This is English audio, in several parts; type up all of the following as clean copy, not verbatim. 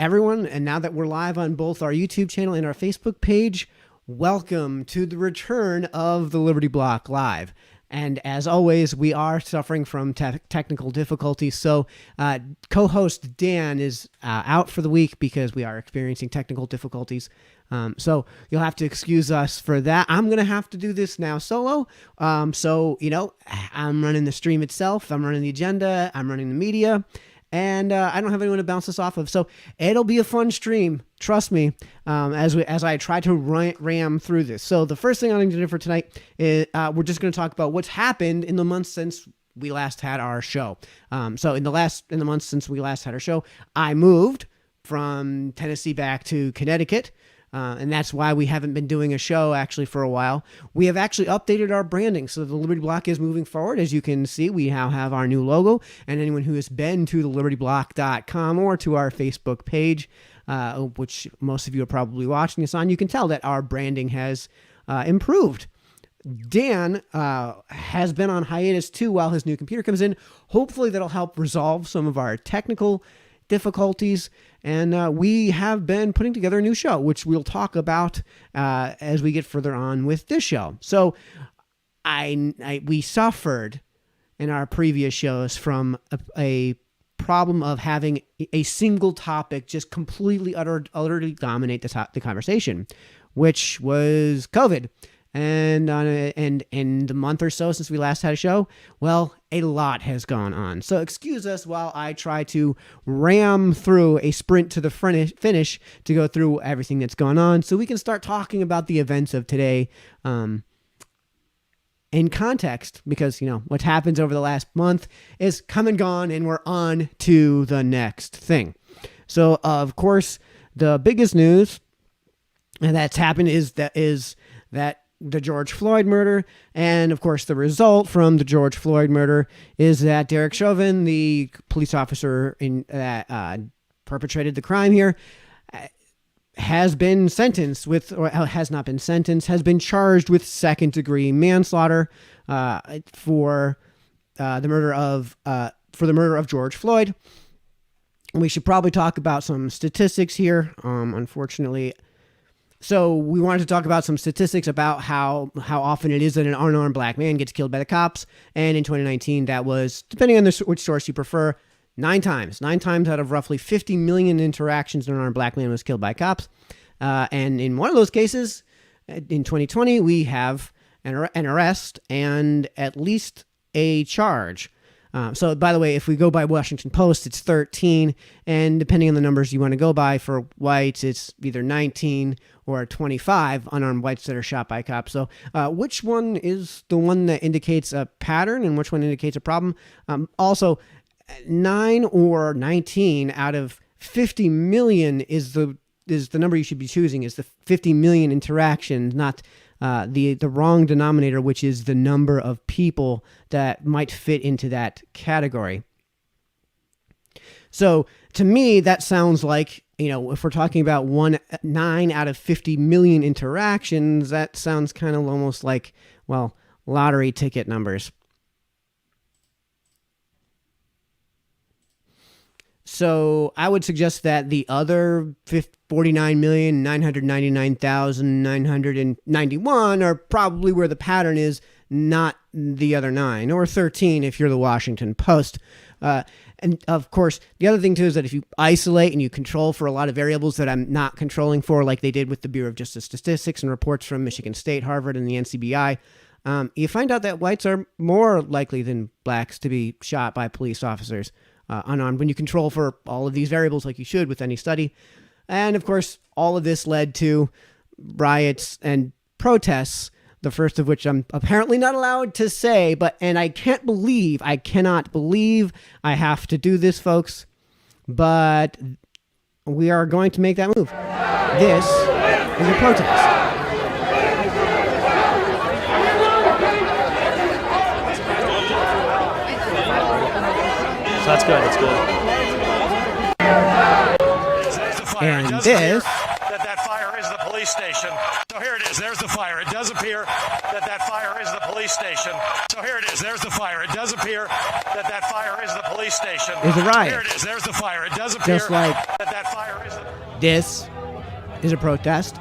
Everyone, and now that we're live on both our YouTube channel and our Facebook page, welcome to the return of the Liberty Block Live. And as always, we are suffering from technical difficulties. So co-host Dan is out for the week because we are experiencing technical difficulties. So you'll have to excuse us for that. I'm going to have to do this now solo. So, I'm running the stream itself. I'm running the agenda. I'm running the media. And I don't have anyone to bounce this off of. So it'll be a fun stream. Trust me, as I try to ram through this. So the first thing I'm going to do for tonight is we're just going to talk about what's happened in the months since we last had our show. So in the months since we last had our show, I moved from Tennessee back to Connecticut. And that's why we haven't been doing a show actually for a while. We have actually updated our branding. So the Liberty Block is moving forward. As you can see, we now have our new logo. And anyone who has been to thelibertyblock.com or to our Facebook page, which most of you are probably watching this on, you can tell that our branding has improved. Dan has been on hiatus too while his new computer comes in. Hopefully that'll help resolve some of our technical difficulties, and we have been putting together a new show, which we'll talk about as we get further on with this show. So we suffered in our previous shows from a problem of having a single topic just completely utterly dominate the conversation, which was COVID. And in the month or so since we last had a show, well, a lot has gone on. So excuse us while I try to ram through a sprint to the finish to go through everything that's gone on so we can start talking about the events of today in context, because, what happens over the last month is come and gone, and we're on to the next thing. So, of course, the biggest news that's happened is that the George Floyd murder. And of course, the result from the George Floyd murder is that Derek Chauvin, the police officer that perpetrated the crime here, has been sentenced has been charged with second-degree manslaughter for the murder of George Floyd. We should probably talk about some statistics here. Unfortunately. So we wanted to talk about some statistics about how often it is that an unarmed black man gets killed by the cops. And in 2019, that was, depending on which source you prefer, 9 times. 9 times out of roughly 50 million interactions, an unarmed black man was killed by cops. And in one of those cases, in 2020, we have an arrest and at least a charge. So, by the way, if we go by Washington Post, it's 13, and depending on the numbers you want to go by, for whites, it's either 19 or 25 unarmed whites that are shot by cops. So, which one is the one that indicates a pattern, and which one indicates a problem? Also, 9 or 19 out of 50 million is the number you should be choosing, is the 50 million interactions, not the wrong denominator, which is the number of people that might fit into that category. So to me, that sounds like, if we're talking about 9 out of 50 million interactions, that sounds kind of almost like, lottery ticket numbers. So I would suggest that the other 49,999,991 are probably where the pattern is, not the other 9, or 13 if you're the Washington Post. And of course, the other thing too is that if you isolate and you control for a lot of variables that I'm not controlling for, like they did with the Bureau of Justice Statistics and reports from Michigan State, Harvard, and the NCBI, you find out that whites are more likely than blacks to be shot by police officers unarmed when you control for all of these variables like you should with any study. And of course, all of this led to riots and protests, the first of which I'm apparently not allowed to say, and I cannot believe I have to do this, folks, but we are going to make that move. This is a protest. That's good. And this that fire is the police. police station. So here it is. There's the fire. It does appear that that fire is the police station. So here it is. There's the fire. It does appear that that fire is the police station. Is a riot. Here it is. There's the fire. It does appear Just like that that fire is. This is a protest.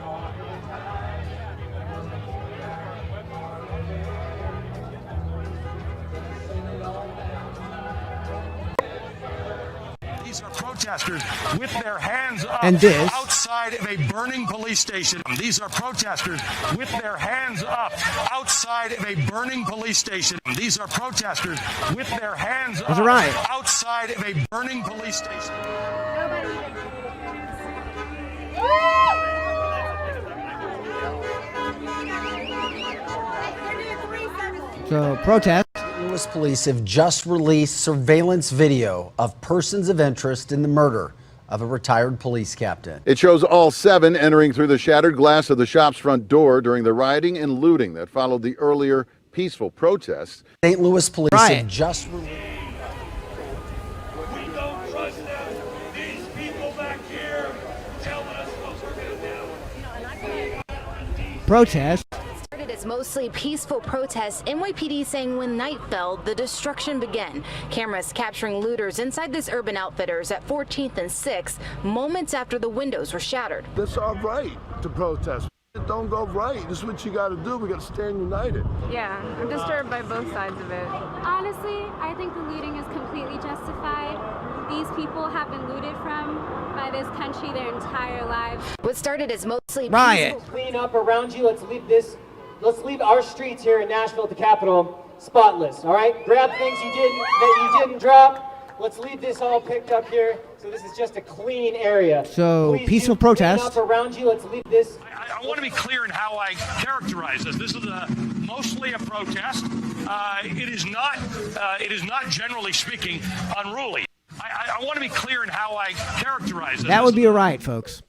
These are protesters with their hands up And this outside of a burning police station. These are protesters with their hands up outside of a burning police station. These are protesters with their hands up a riot. outside of a burning police station. So protest. Louis police have just released surveillance video of persons of interest in the murder of a retired police captain. It shows all 7 entering through the shattered glass of the shop's front door during the rioting and looting that followed the earlier peaceful protests. St. Louis police Riot. have just released. We don't trust them. These people back here telling us what we're going to do. Protest. It's mostly peaceful protests. NYPD saying when night fell, the destruction began. Cameras capturing looters inside this Urban Outfitters at 14th and 6th, moments after the windows were shattered. That's our right to protest. It don't go right. This is what you got to do. We got to stand united. Yeah, I'm disturbed by both sides of it. Honestly, I think the looting is completely justified. These people have been looted from by this country their entire lives. What started as mostly Riot. peaceful Clean up around you. Let's leave our streets here in Nashville at the Capitol spotless. All right, grab things that you didn't drop. Let's leave this all picked up here. So this is just a clean area. So Please peaceful do clean protest. up around you. Let's leave this. I want to be clear in how I characterize this. This is mostly a protest. It is not generally speaking unruly. I want to be clear in how I characterize this. That would be a riot, folks.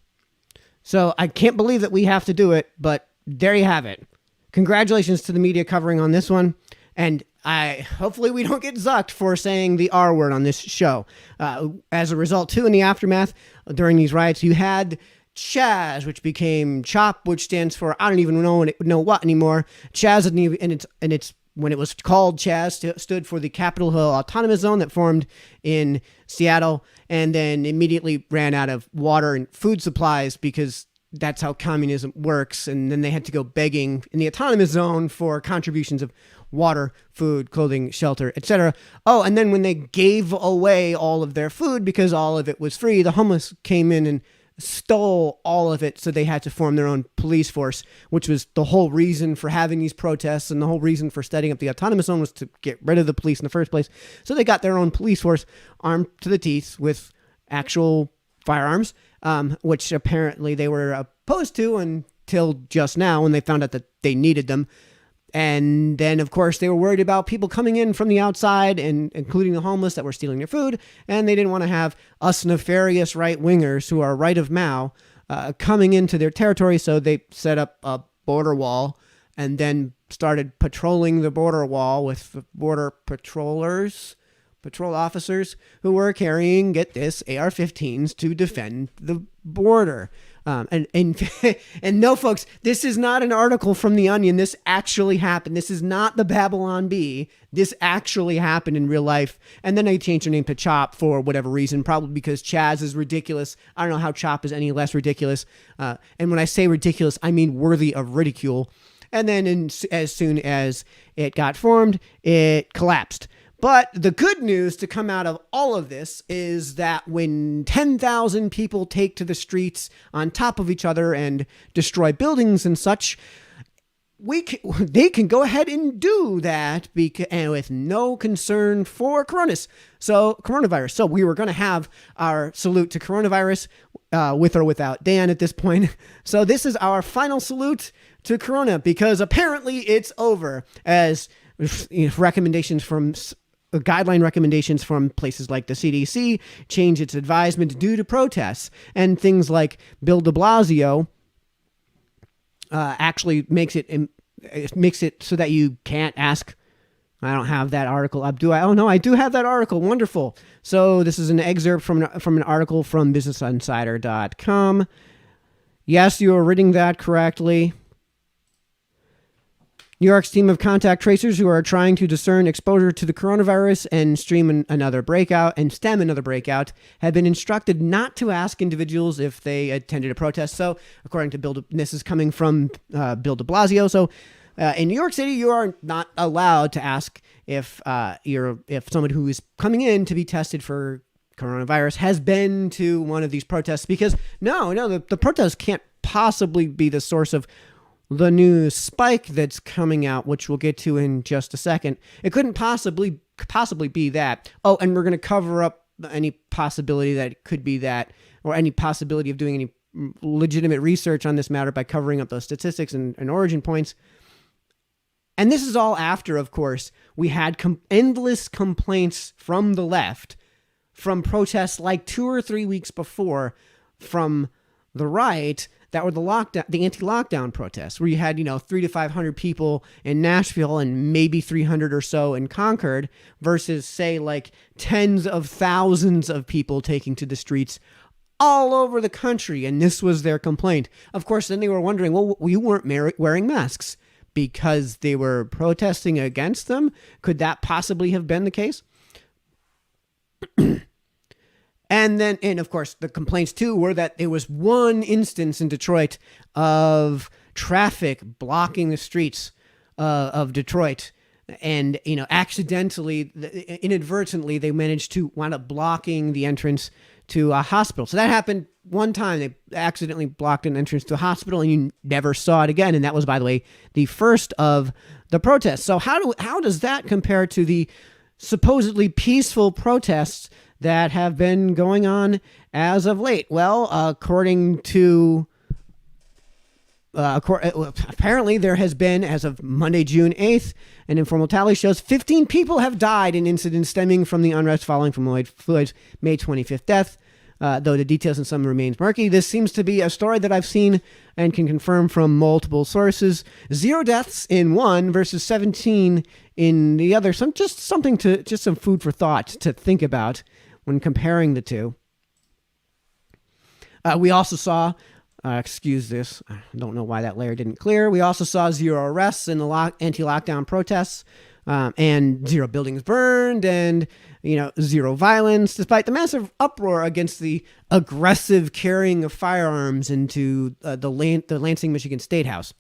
So I can't believe that we have to do it, but there you have it. Congratulations to the media covering on this one. And hopefully we don't get zucked for saying the R word on this show. As a result, too, in the aftermath, during these riots, you had Chaz, which became CHOP, which stands for I don't even know what anymore. Chaz, and it's when it was called Chaz, stood for the Capitol Hill Autonomous Zone that formed in Seattle, and then immediately ran out of water and food supplies because that's how communism works. And then they had to go begging in the autonomous zone for contributions of water, food, clothing, shelter, etc. Oh, and then when they gave away all of their food because all of it was free, the homeless came in and stole all of it. So they had to form their own police force, which was the whole reason for having these protests. And the whole reason for setting up the autonomous zone was to get rid of the police in the first place. So they got their own police force armed to the teeth with actual firearms, which apparently they were opposed to until just now when they found out that they needed them. And then, of course, they were worried about people coming in from the outside, and including the homeless that were stealing their food. And they didn't want to have us nefarious right-wingers who are right of Mao coming into their territory. So they set up a border wall and then started patrolling the border wall with border patrol officers who were carrying, get this, AR-15s to defend the border. And no, folks, this is not an article from The Onion. This actually happened. This is not the Babylon Bee. This actually happened in real life. And then they changed their name to Chop for whatever reason, probably because Chaz is ridiculous. I don't know how Chop is any less ridiculous. And when I say ridiculous, I mean worthy of ridicule. And then as soon as it got formed, it collapsed. But the good news to come out of all of this is that when 10,000 people take to the streets on top of each other and destroy buildings and such, they can go ahead and do that and with no concern for coronavirus. So we were going to have our salute to coronavirus with or without Dan at this point. So this is our final salute to Corona because apparently it's over, as guideline recommendations from places like the CDC change its advisement due to protests, and things like Bill de Blasio actually makes it so that you can't ask. I don't have that article up, do I? Oh no, I do have that article. Wonderful. So this is an excerpt from an article from BusinessInsider.com. Yes, you are reading that correctly. New York's team of contact tracers who are trying to discern exposure to the coronavirus and stem another breakout have been instructed not to ask individuals if they attended a protest. So, according to this is coming from Bill de Blasio. So, in New York City, you are not allowed to ask if someone who is coming in to be tested for coronavirus has been to one of these protests, because the protest can't possibly be the source of the new spike that's coming out, which we'll get to in just a second. It couldn't possibly be that. Oh, and we're going to cover up any possibility that it could be that, or any possibility of doing any legitimate research on this matter by covering up those statistics and origin points. And this is all after, of course, we had endless complaints from the left, from protests like 2 or 3 weeks before, from the right, that were the anti-lockdown protests, where you had 300 to 500 people in Nashville and maybe 300 or so in Concord, versus say like tens of thousands of people taking to the streets all over the country. And this was their complaint. Of course, then they were wondering, well, you weren't wearing masks because they were protesting against them. Could that possibly have been the case? And of course, the complaints too were that there was one instance in Detroit of traffic blocking the streets of Detroit. And, accidentally, inadvertently, they managed to wind up blocking the entrance to a hospital. So that happened one time. They accidentally blocked an entrance to a hospital, and you never saw it again. And that was, by the way, the first of the protests. So how does that compare to the supposedly peaceful protests that have been going on as of late? Well, apparently there has been, as of Monday, June 8th, an informal tally shows 15 people have died in incidents stemming from the unrest following Floyd's May 25th death, though the details in some remains murky. This seems to be a story that I've seen and can confirm from multiple sources. 0 deaths in one versus 17 in the other. Just some food for thought to think about when comparing the two. We also saw, excuse this, I don't know why that layer didn't clear. We also saw 0 arrests in the anti-lockdown protests, and 0 buildings burned, and 0 violence, despite the massive uproar against the aggressive carrying of firearms into the Lansing, Michigan State House.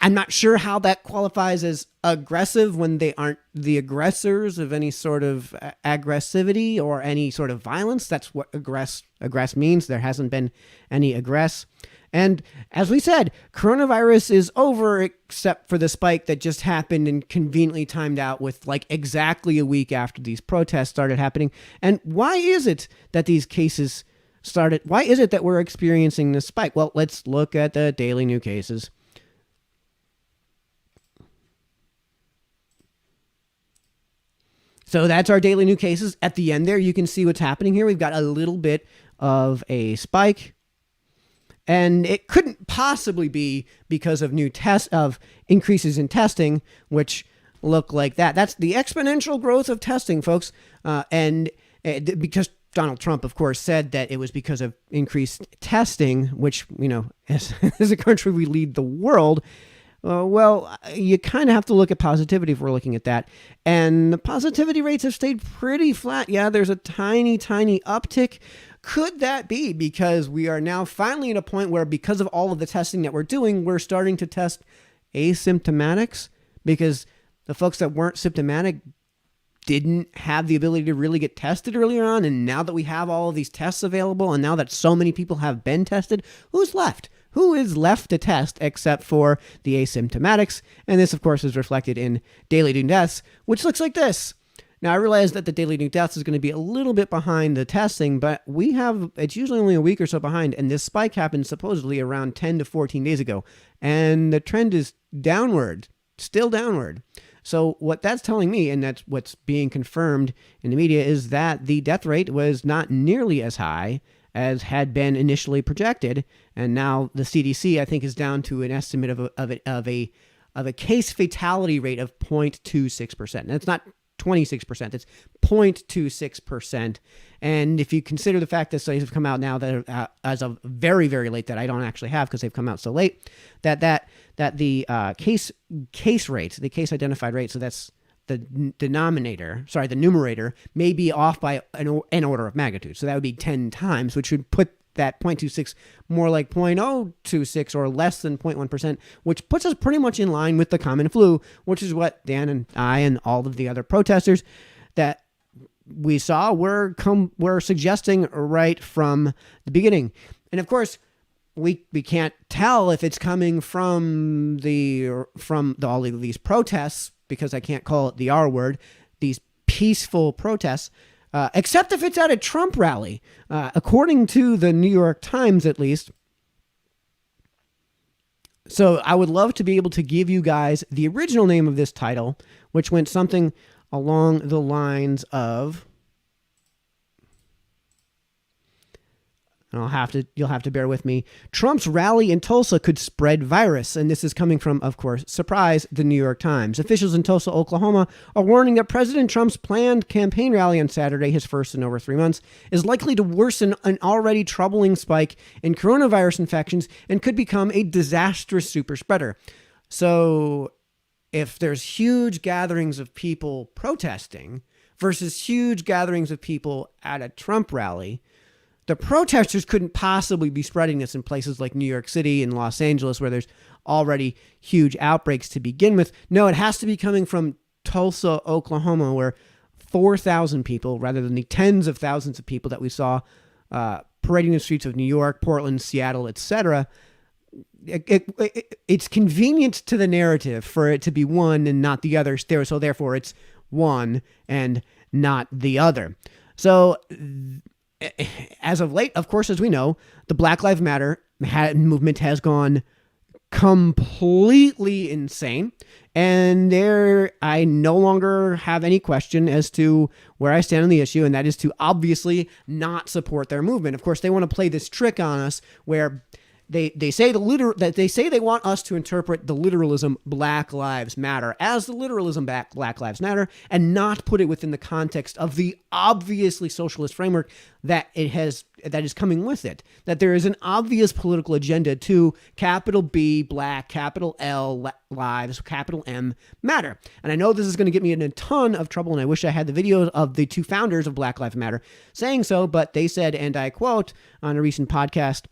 I'm not sure how that qualifies as aggressive when they aren't the aggressors of any sort of aggressivity or any sort of violence. That's what aggress means. There hasn't been any aggress. And as we said, coronavirus is over, except for the spike that just happened and conveniently timed out with like exactly a week after these protests started happening. And why is it that these cases started? Why is it that we're experiencing this spike? Well, let's look at the daily new cases. So that's our daily new cases. At the end there, you can see what's happening here. We've got a little bit of a spike. And it couldn't possibly be because of increases in testing, which look like that. That's the exponential growth of testing, folks. Because Donald Trump, of course, said that it was because of increased testing, which, as a country, we lead the world. Well, you kind of have to look at positivity if we're looking at that. And the positivity rates have stayed pretty flat. Yeah, there's a tiny, tiny uptick. Could that be because we are now finally at a point where, because of all of the testing that we're doing, we're starting to test asymptomatics? Because the folks that weren't symptomatic didn't have the ability to really get tested earlier on. And now that we have all of these tests available, and now that so many people have been tested, who's left? Who is left to test except for the asymptomatics? And this, of course, is reflected in daily new deaths, which looks like this. Now, I realize that the daily new deaths is going to be a little bit behind the testing, but it's usually only a week or so behind, and this spike happened supposedly around 10 to 14 days ago, and the trend is downward, still downward. So what that's telling me, and that's what's being confirmed in the media, is that the death rate was not nearly as high as had been initially projected, and now the CDC, I think, is down to an estimate of a case fatality rate of 0.26%. And it's not 26%. It's 0.26%. And if you consider the fact that studies have come out now that are, as of very, very late, that I don't actually have because they've come out so late, that the case rate, the case identified rate, so that's the numerator may be off by an order of magnitude. So that would be 10 times, which would put that 0.26 more like 0.026 or less than 0.1%, which puts us pretty much in line with the common flu, which is what Dan and I and all of the other protesters that we saw were suggesting right from the beginning. And of course, we can't tell if it's coming from all of these protests, because I can't call it the R word, these peaceful protests, except if it's at a Trump rally. According to the New York Times, at least. So I would love to be able to give you guys the original name of this title, which went something along the lines of, and you'll have to bear with me. Trump's rally in Tulsa could spread virus. And this is coming from, of course, surprise, the New York Times. Officials in Tulsa, Oklahoma are warning that President Trump's planned campaign rally on Saturday, his first in over 3 months, is likely to worsen an already troubling spike in coronavirus infections and could become a disastrous super spreader. So if there's huge gatherings of people protesting versus huge gatherings of people at a Trump rally, the protesters couldn't possibly be spreading this in places like New York City and Los Angeles, where there's already huge outbreaks to begin with. No, it has to be coming from Tulsa, Oklahoma, where 4,000 people, rather than the tens of thousands of people that we saw parading the streets of New York, Portland, Seattle, etc. It's convenient to the narrative for it to be one and not the other. So therefore, it's one and not the other. So as of late, of course, as we know, the Black Lives Matter movement has gone completely insane. And I no longer have any question as to where I stand on the issue, and that is to obviously not support their movement. Of course, they want to play this trick on us where they say they want us to interpret the literalism Black Lives Matter as the literalism Black Lives Matter, and not put it within the context of the obviously socialist framework that is coming with it. That there is an obvious political agenda to capital B Black, capital L Lives, capital M Matter. And I know this is going to get me in a ton of trouble, and I wish I had the videos of the two founders of Black Lives Matter saying so, but they said, and I quote on a recent podcast,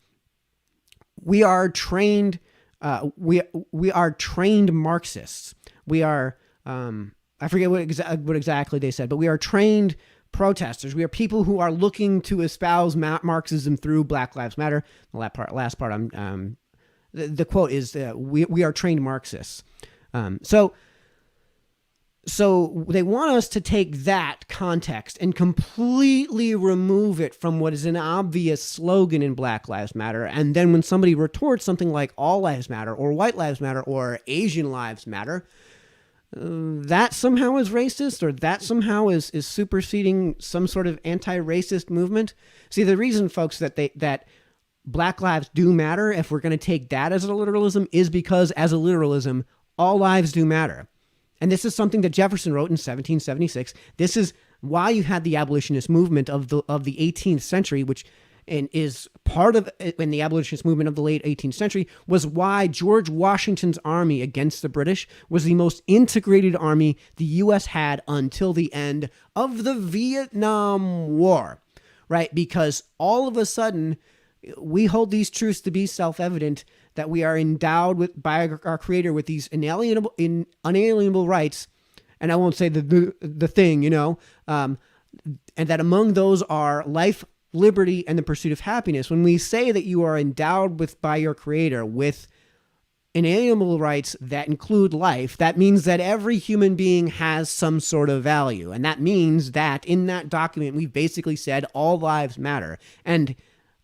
we are trained Marxists. We are I forget what exactly they said, but we are trained protesters. We are people who are looking to espouse Marxism through Black Lives Matter. The last part the quote is we are trained Marxists. So they want us to take that context and completely remove it from what is an obvious slogan in Black Lives Matter. And then when somebody retorts something like All Lives Matter or White Lives Matter or Asian Lives Matter, that somehow is racist, or that somehow is superseding some sort of anti-racist movement. See, the reason, folks, that Black lives do matter, if we're going to take that as a literalism, is because as a literalism, all lives do matter. And this is something that Jefferson wrote in 1776. This is why you had the abolitionist movement of the 18th century, which is part of in the abolitionist movement of the late 18th century, was why George Washington's army against the British was the most integrated army the U.S. had until the end of the Vietnam War, right? Because all of a sudden, we hold these truths to be self-evident, that we are endowed by our Creator with these unalienable rights, and I won't say the thing, and that among those are life, liberty, and the pursuit of happiness. When we say that you are endowed by your Creator with inalienable rights that include life, that means that every human being has some sort of value, and that means that in that document we've basically said all lives matter, and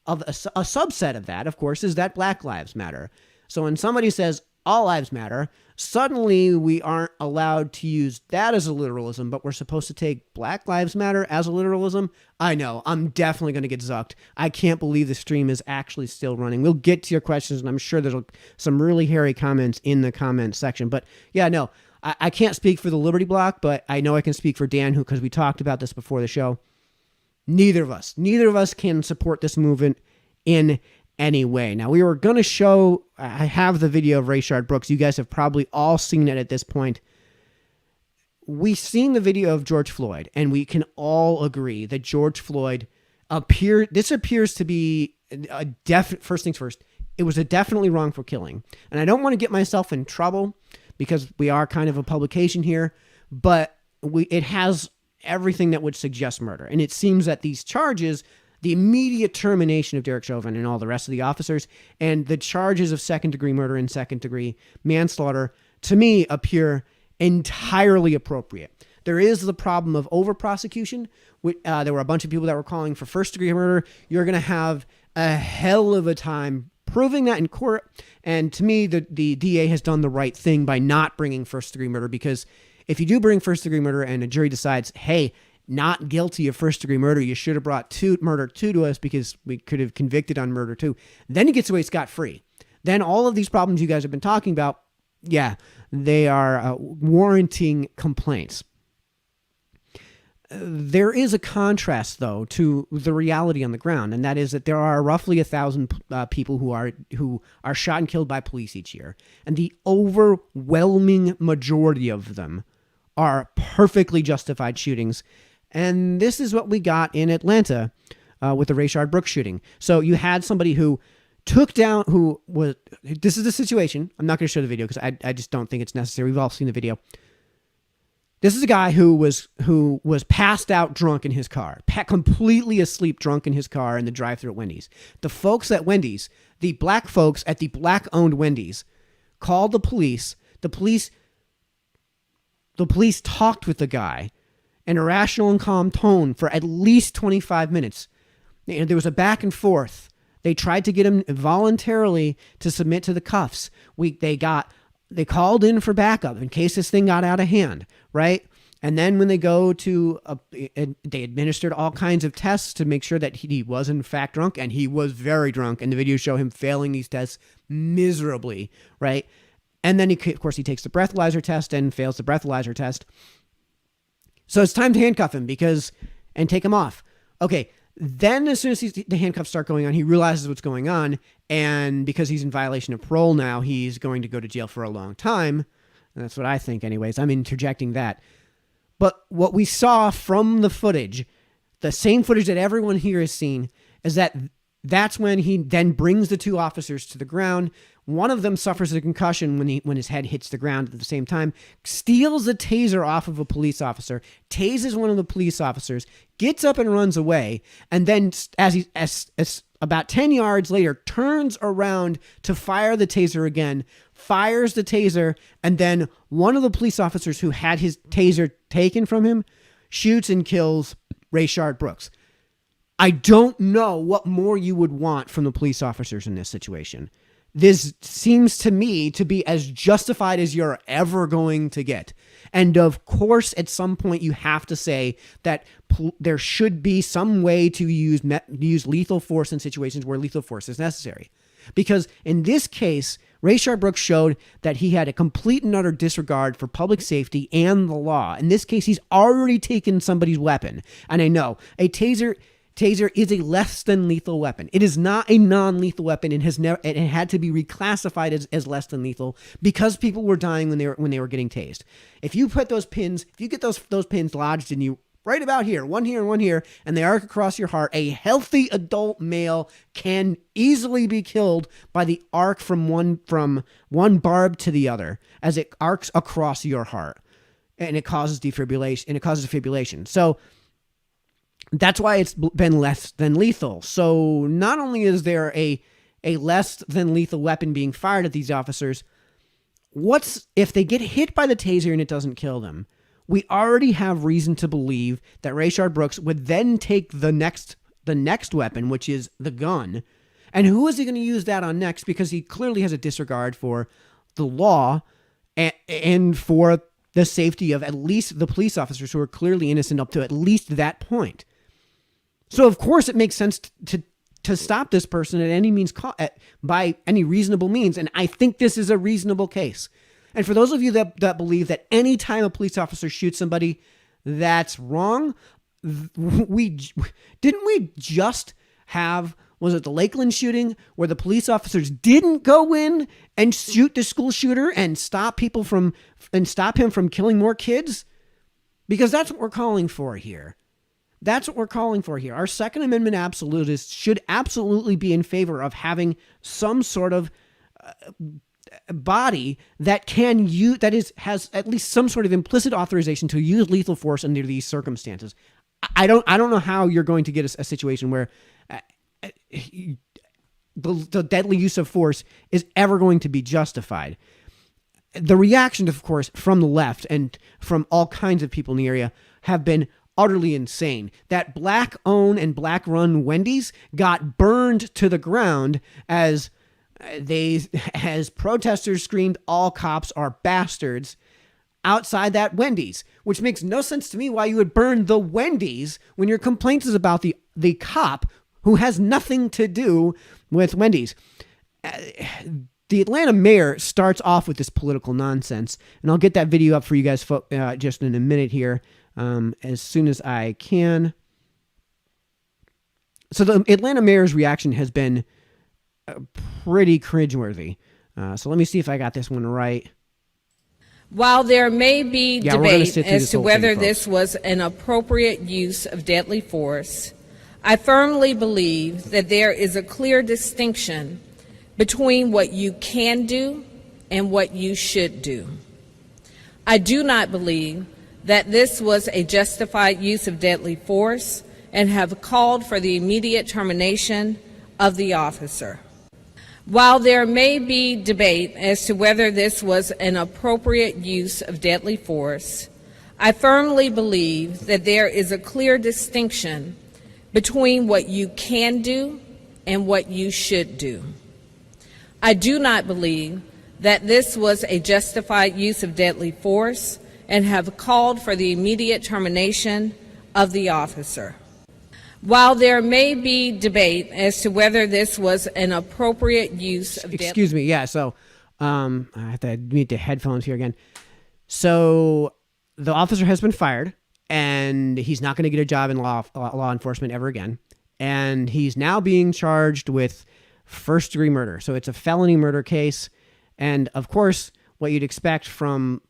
of a subset of that, of course, is that Black Lives Matter. So when somebody says all lives matter, suddenly we aren't allowed to use that as a literalism, but we're supposed to take Black Lives Matter as a literalism. I know, I'm definitely going to get zucked. I can't believe the stream is actually still running. We'll get to your questions, and I'm sure there's some really hairy comments in the comment section. But yeah, no, I can't speak for the Liberty Block, but I know I can speak for Dan, because we talked about this before the show. Neither of us can support this movement in any way. Now, we were going to show, I have the video of Rayshard Brooks. You guys have probably all seen it at this point. We've seen the video of George Floyd, and we can all agree that George Floyd appears to be a first things first, it was a definitely wrongful killing. And I don't want to get myself in trouble, because we are kind of a publication here, but it has everything that would suggest murder. And it seems that these charges, the immediate termination of Derek Chauvin and all the rest of the officers, and the charges of second-degree murder and second-degree manslaughter, to me, appear entirely appropriate. There is the problem of over-prosecution. There were a bunch of people that were calling for first-degree murder. You're going to have a hell of a time proving that in court. And to me, the DA has done the right thing by not bringing first-degree murder, because if you do bring first-degree murder and a jury decides, hey, not guilty of first-degree murder, you should have brought murder 2 to us because we could have convicted on murder 2, then he gets away scot-free. Then all of these problems you guys have been talking about, yeah, they are warranting complaints. There is a contrast, though, to the reality on the ground, and that is that there are roughly 1,000 people who are shot and killed by police each year, and the overwhelming majority of them are perfectly justified shootings. And this is what we got in Atlanta with the Rayshard Brooks shooting. So you had somebody who this is the situation. I'm not going to show the video because I just don't think it's necessary. We've all seen the video. This is a guy who was passed out drunk in his car, completely asleep drunk in his car in the drive-thru at Wendy's. The folks at Wendy's, the black folks at the black-owned Wendy's, called the police. The police talked with the guy in a rational and calm tone for at least 25 minutes. And there was a back and forth. They tried to get him voluntarily to submit to the cuffs. They called in for backup in case this thing got out of hand, right? And then when they go to, they administered all kinds of tests to make sure that he was in fact drunk, and he was very drunk. And the videos show him failing these tests miserably, right? And then, of course, he takes the breathalyzer test and fails the breathalyzer test. So it's time to handcuff him and take him off. Okay. Then as soon as the handcuffs start going on, he realizes what's going on. And because he's in violation of parole now, he's going to go to jail for a long time. And that's what I think anyways. I'm interjecting that. But what we saw from the footage, the same footage that everyone here has seen, is that's when he then brings the 2 officers to the ground. One of them suffers a concussion when his head hits the ground at the same time, steals a taser off of a police officer, tases one of the police officers, gets up and runs away, and then as about 10 yards later, turns around to fire the taser again, fires the taser, and then one of the police officers who had his taser taken from him shoots and kills Rayshard Brooks. I don't know what more you would want from the police officers in this situation. This seems to me to be as justified as you're ever going to get. And of course, at some point, you have to say that there should be some way to use lethal force in situations where lethal force is necessary. Because in this case, Rayshard Brooks showed that he had a complete and utter disregard for public safety and the law. In this case, he's already taken somebody's weapon. And I know a taser is a less than lethal weapon. It is not a non-lethal weapon and it had to be reclassified as less than lethal because people were dying when they were getting tased. If you get those pins lodged in you right about here, one here and one here, and they arc across your heart, a healthy adult male can easily be killed by the arc from one barb to the other as it arcs across your heart, and it causes defibrillation. So that's why it's been less than lethal. So not only is there a less than lethal weapon being fired at these officers, what's if they get hit by the taser and it doesn't kill them? We already have reason to believe that Rayshard Brooks would then take the next weapon, which is the gun. And who is he going to use that on next? Because he clearly has a disregard for the law and for the safety of at least the police officers who are clearly innocent up to at least that point. So of course it makes sense to stop this person at any means, by any reasonable means. And I think this is a reasonable case. And for those of you that believe that any time a police officer shoots somebody, that's wrong, we just have, was it the Lakeland shooting where the police officers didn't go in and shoot the school shooter and stop him from killing more kids? Because that's what we're calling for here. That's what we're calling for here. Our Second Amendment absolutists should absolutely be in favor of having some sort of body that has at least some sort of implicit authorization to use lethal force under these circumstances. I don't know how you're going to get a situation where the deadly use of force is ever going to be justified. The reactions, of course, from the left and from all kinds of people in the area have been utterly insane. That black-owned and black-run Wendy's got burned to the ground as protesters screamed, "All cops are bastards," outside that Wendy's, which makes no sense to me why you would burn the Wendy's when your complaint is about the cop who has nothing to do with Wendy's. The Atlanta mayor starts off with this political nonsense, and I'll get that video up for you guys just in a minute here, as soon as I can. So the Atlanta mayor's reaction has been pretty cringeworthy. So let me see if I got this one right. While there may be debate as to whether this was an appropriate use of deadly force, I firmly believe that there is a clear distinction between what you can do and what you should do. I do not believe that this was a justified use of deadly force and have called for the immediate termination of the officer. While there may be debate as to whether this was an appropriate use of deadly force, I firmly believe that there is a clear distinction between what you can do and what you should do. I do not believe that this was a justified use of deadly force and have called for the immediate termination of the officer. While there may be debate as to whether this was an appropriate use of deadly... Excuse me, yeah, so I have to mute the headphones here again. So the officer has been fired, and he's not going to get a job in law enforcement ever again. And he's now being charged with first-degree murder. So it's a felony murder case. And, of course, what you'd expect from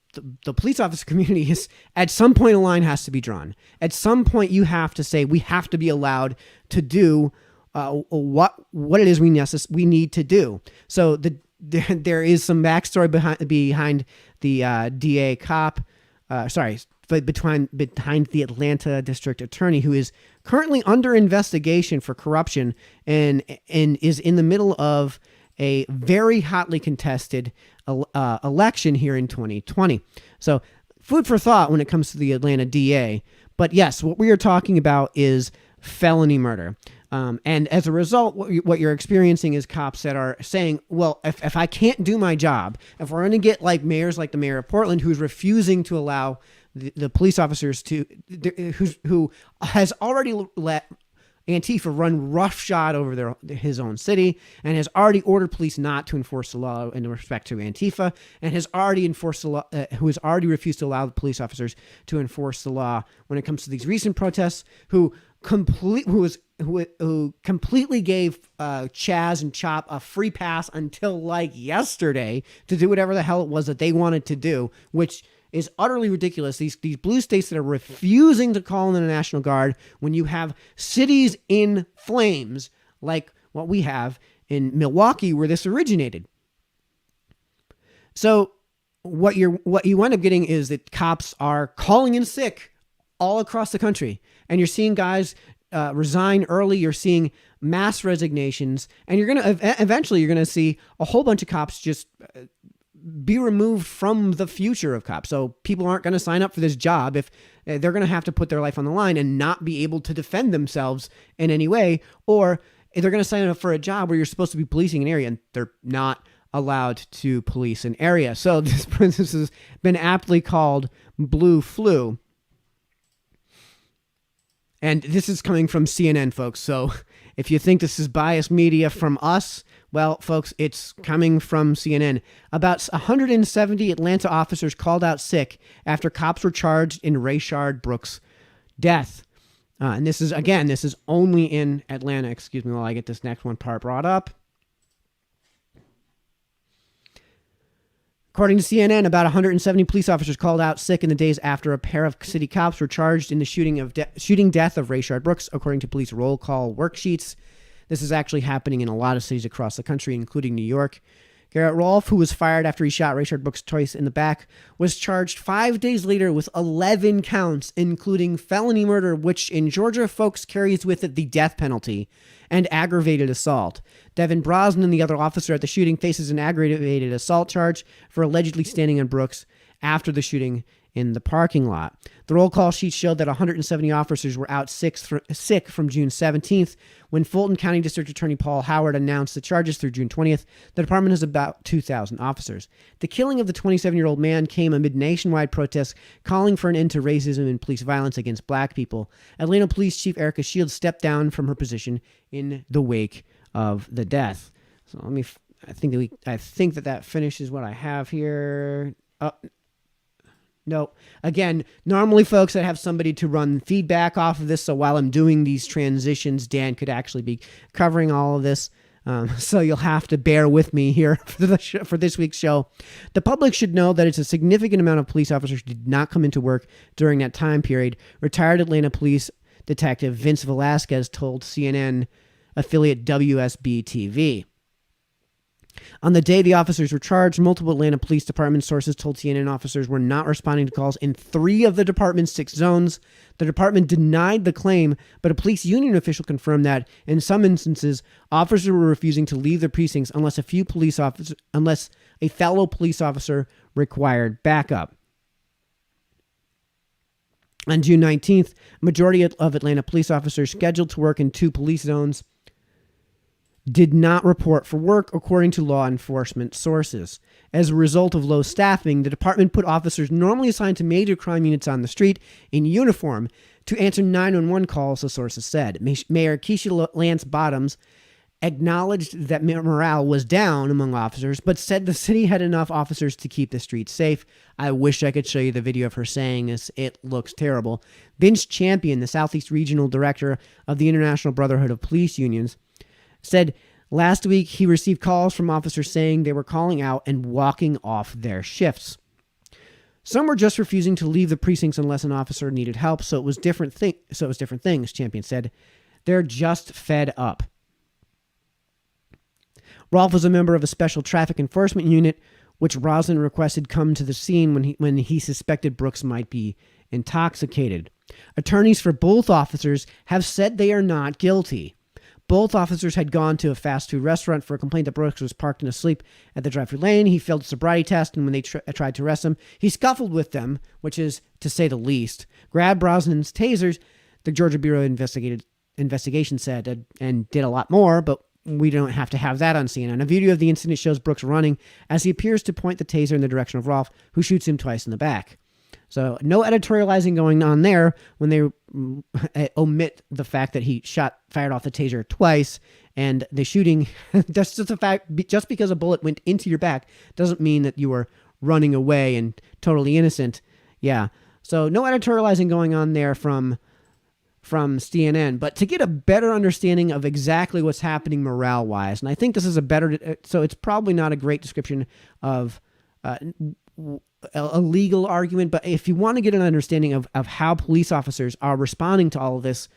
the police officer community is at some point a line has to be drawn. At some point you have to say we have to be allowed to do what it is we need to do. So there is some backstory behind the DA cop, behind the Atlanta district attorney, who is currently under investigation for corruption and is in the middle of a very hotly contested election here in 2020. So food for thought when it comes to the Atlanta DA. But yes, what we are talking about is felony murder. And as a result, what you're experiencing is cops that are saying, well, if I can't do my job, if we're going to get like mayors like the mayor of Portland, who's refusing to allow the police officers who has already let Antifa run roughshod over his own city, and has already ordered police not to enforce the law in respect to Antifa, and has already enforced the law, who has already refused to allow the police officers to enforce the law when it comes to these recent protests, who completely gave Chaz and Chop a free pass until like yesterday to do whatever the hell it was that they wanted to do, which is utterly ridiculous. These blue states that are refusing to call in the National Guard when you have cities in flames like what we have in Milwaukee where this originated. So what you wind up getting is that cops are calling in sick all across the country, and you're seeing guys resign early. You're seeing mass resignations, and you're going to see a whole bunch of cops just be removed from the future of cops. So people aren't going to sign up for this job if they're going to have to put their life on the line and not be able to defend themselves in any way, or if they're going to sign up for a job where you're supposed to be policing an area and they're not allowed to police an area. So this has been aptly called blue flu. And this is coming from CNN, folks. So if you think this is biased media from us, Well, folks, it's coming from CNN. About 170 Atlanta officers called out sick after cops were charged in Rayshard Brooks' death. And this is only in Atlanta. Excuse me while I get this next one part brought up. According to CNN, about 170 police officers called out sick in the days after a pair of city cops were charged in the shooting death of Rayshard Brooks, according to police roll call worksheets. This is actually happening in a lot of cities across the country, including New York. Garrett Rolfe, who was fired after he shot Rayshard Brooks twice in the back, was charged 5 days later with 11 counts, including felony murder, which in Georgia, folks, carries with it the death penalty, and aggravated assault. Devin Brosnan, the other officer at the shooting, faces an aggravated assault charge for allegedly standing on Brooks after the shooting in the parking lot. The roll call sheet showed that 170 officers were out sick from June 17th. When Fulton County District Attorney Paul Howard announced the charges through June 20th, the department has about 2,000 officers. The killing of the 27-year-old man came amid nationwide protests calling for an end to racism and police violence against black people. Atlanta Police Chief Erica Shields stepped down from her position in the wake of the death. So I think that finishes what I have here. No. Again, normally, folks, I have somebody to run feedback off of this, so while I'm doing these transitions, Dan could actually be covering all of this. So you'll have to bear with me here for this week's show. The public should know that it's a significant amount of police officers who did not come into work during that time period. Retired Atlanta Police Detective Vince Velasquez told CNN affiliate WSB-TV. On the day the officers were charged, multiple Atlanta Police Department sources told CNN officers were not responding to calls in 3 of the department's 6 zones. The department denied the claim, but a police union official confirmed that, in some instances, officers were refusing to leave their precincts unless a fellow police officer required backup. On June 19th, a majority of Atlanta police officers scheduled to work in 2 police zones did not report for work, according to law enforcement sources. As a result of low staffing, the department put officers normally assigned to major crime units on the street in uniform to answer 911 calls, the sources said. Mayor Keisha Lance Bottoms acknowledged that morale was down among officers, but said the city had enough officers to keep the streets safe. I wish I could show you the video of her saying this. It looks terrible. Vince Champion, the Southeast Regional Director of the International Brotherhood of Police Unions, said last week he received calls from officers saying they were calling out and walking off their shifts. Some were just refusing to leave the precincts unless an officer needed help, so it was different things, Champion said. They're just fed up. Rolfe was a member of a special traffic enforcement unit, which Roslin requested come to the scene when he suspected Brooks might be intoxicated. Attorneys for both officers have said they are not guilty. Both officers had gone to a fast food restaurant for a complaint that Brooks was parked and asleep at the drive-through lane. He failed a sobriety test, and when they tried to arrest him, he scuffled with them, which is, to say the least, grabbed Brosnan's tasers, the Georgia Bureau of Investigation said, and did a lot more, but we don't have to have that on CNN. A video of the incident shows Brooks running as he appears to point the taser in the direction of Rolfe, who shoots him twice in the back. So no editorializing going on there when they omit the fact that he fired off the taser twice, and the shooting, that's just a fact, just because a bullet went into your back doesn't mean that you were running away and totally innocent. Yeah. So no editorializing going on there from CNN, but to get a better understanding of exactly what's happening morale-wise, and I think this is so it's probably not a great description of a legal argument, but if you want to get an understanding of how police officers are responding to all of this,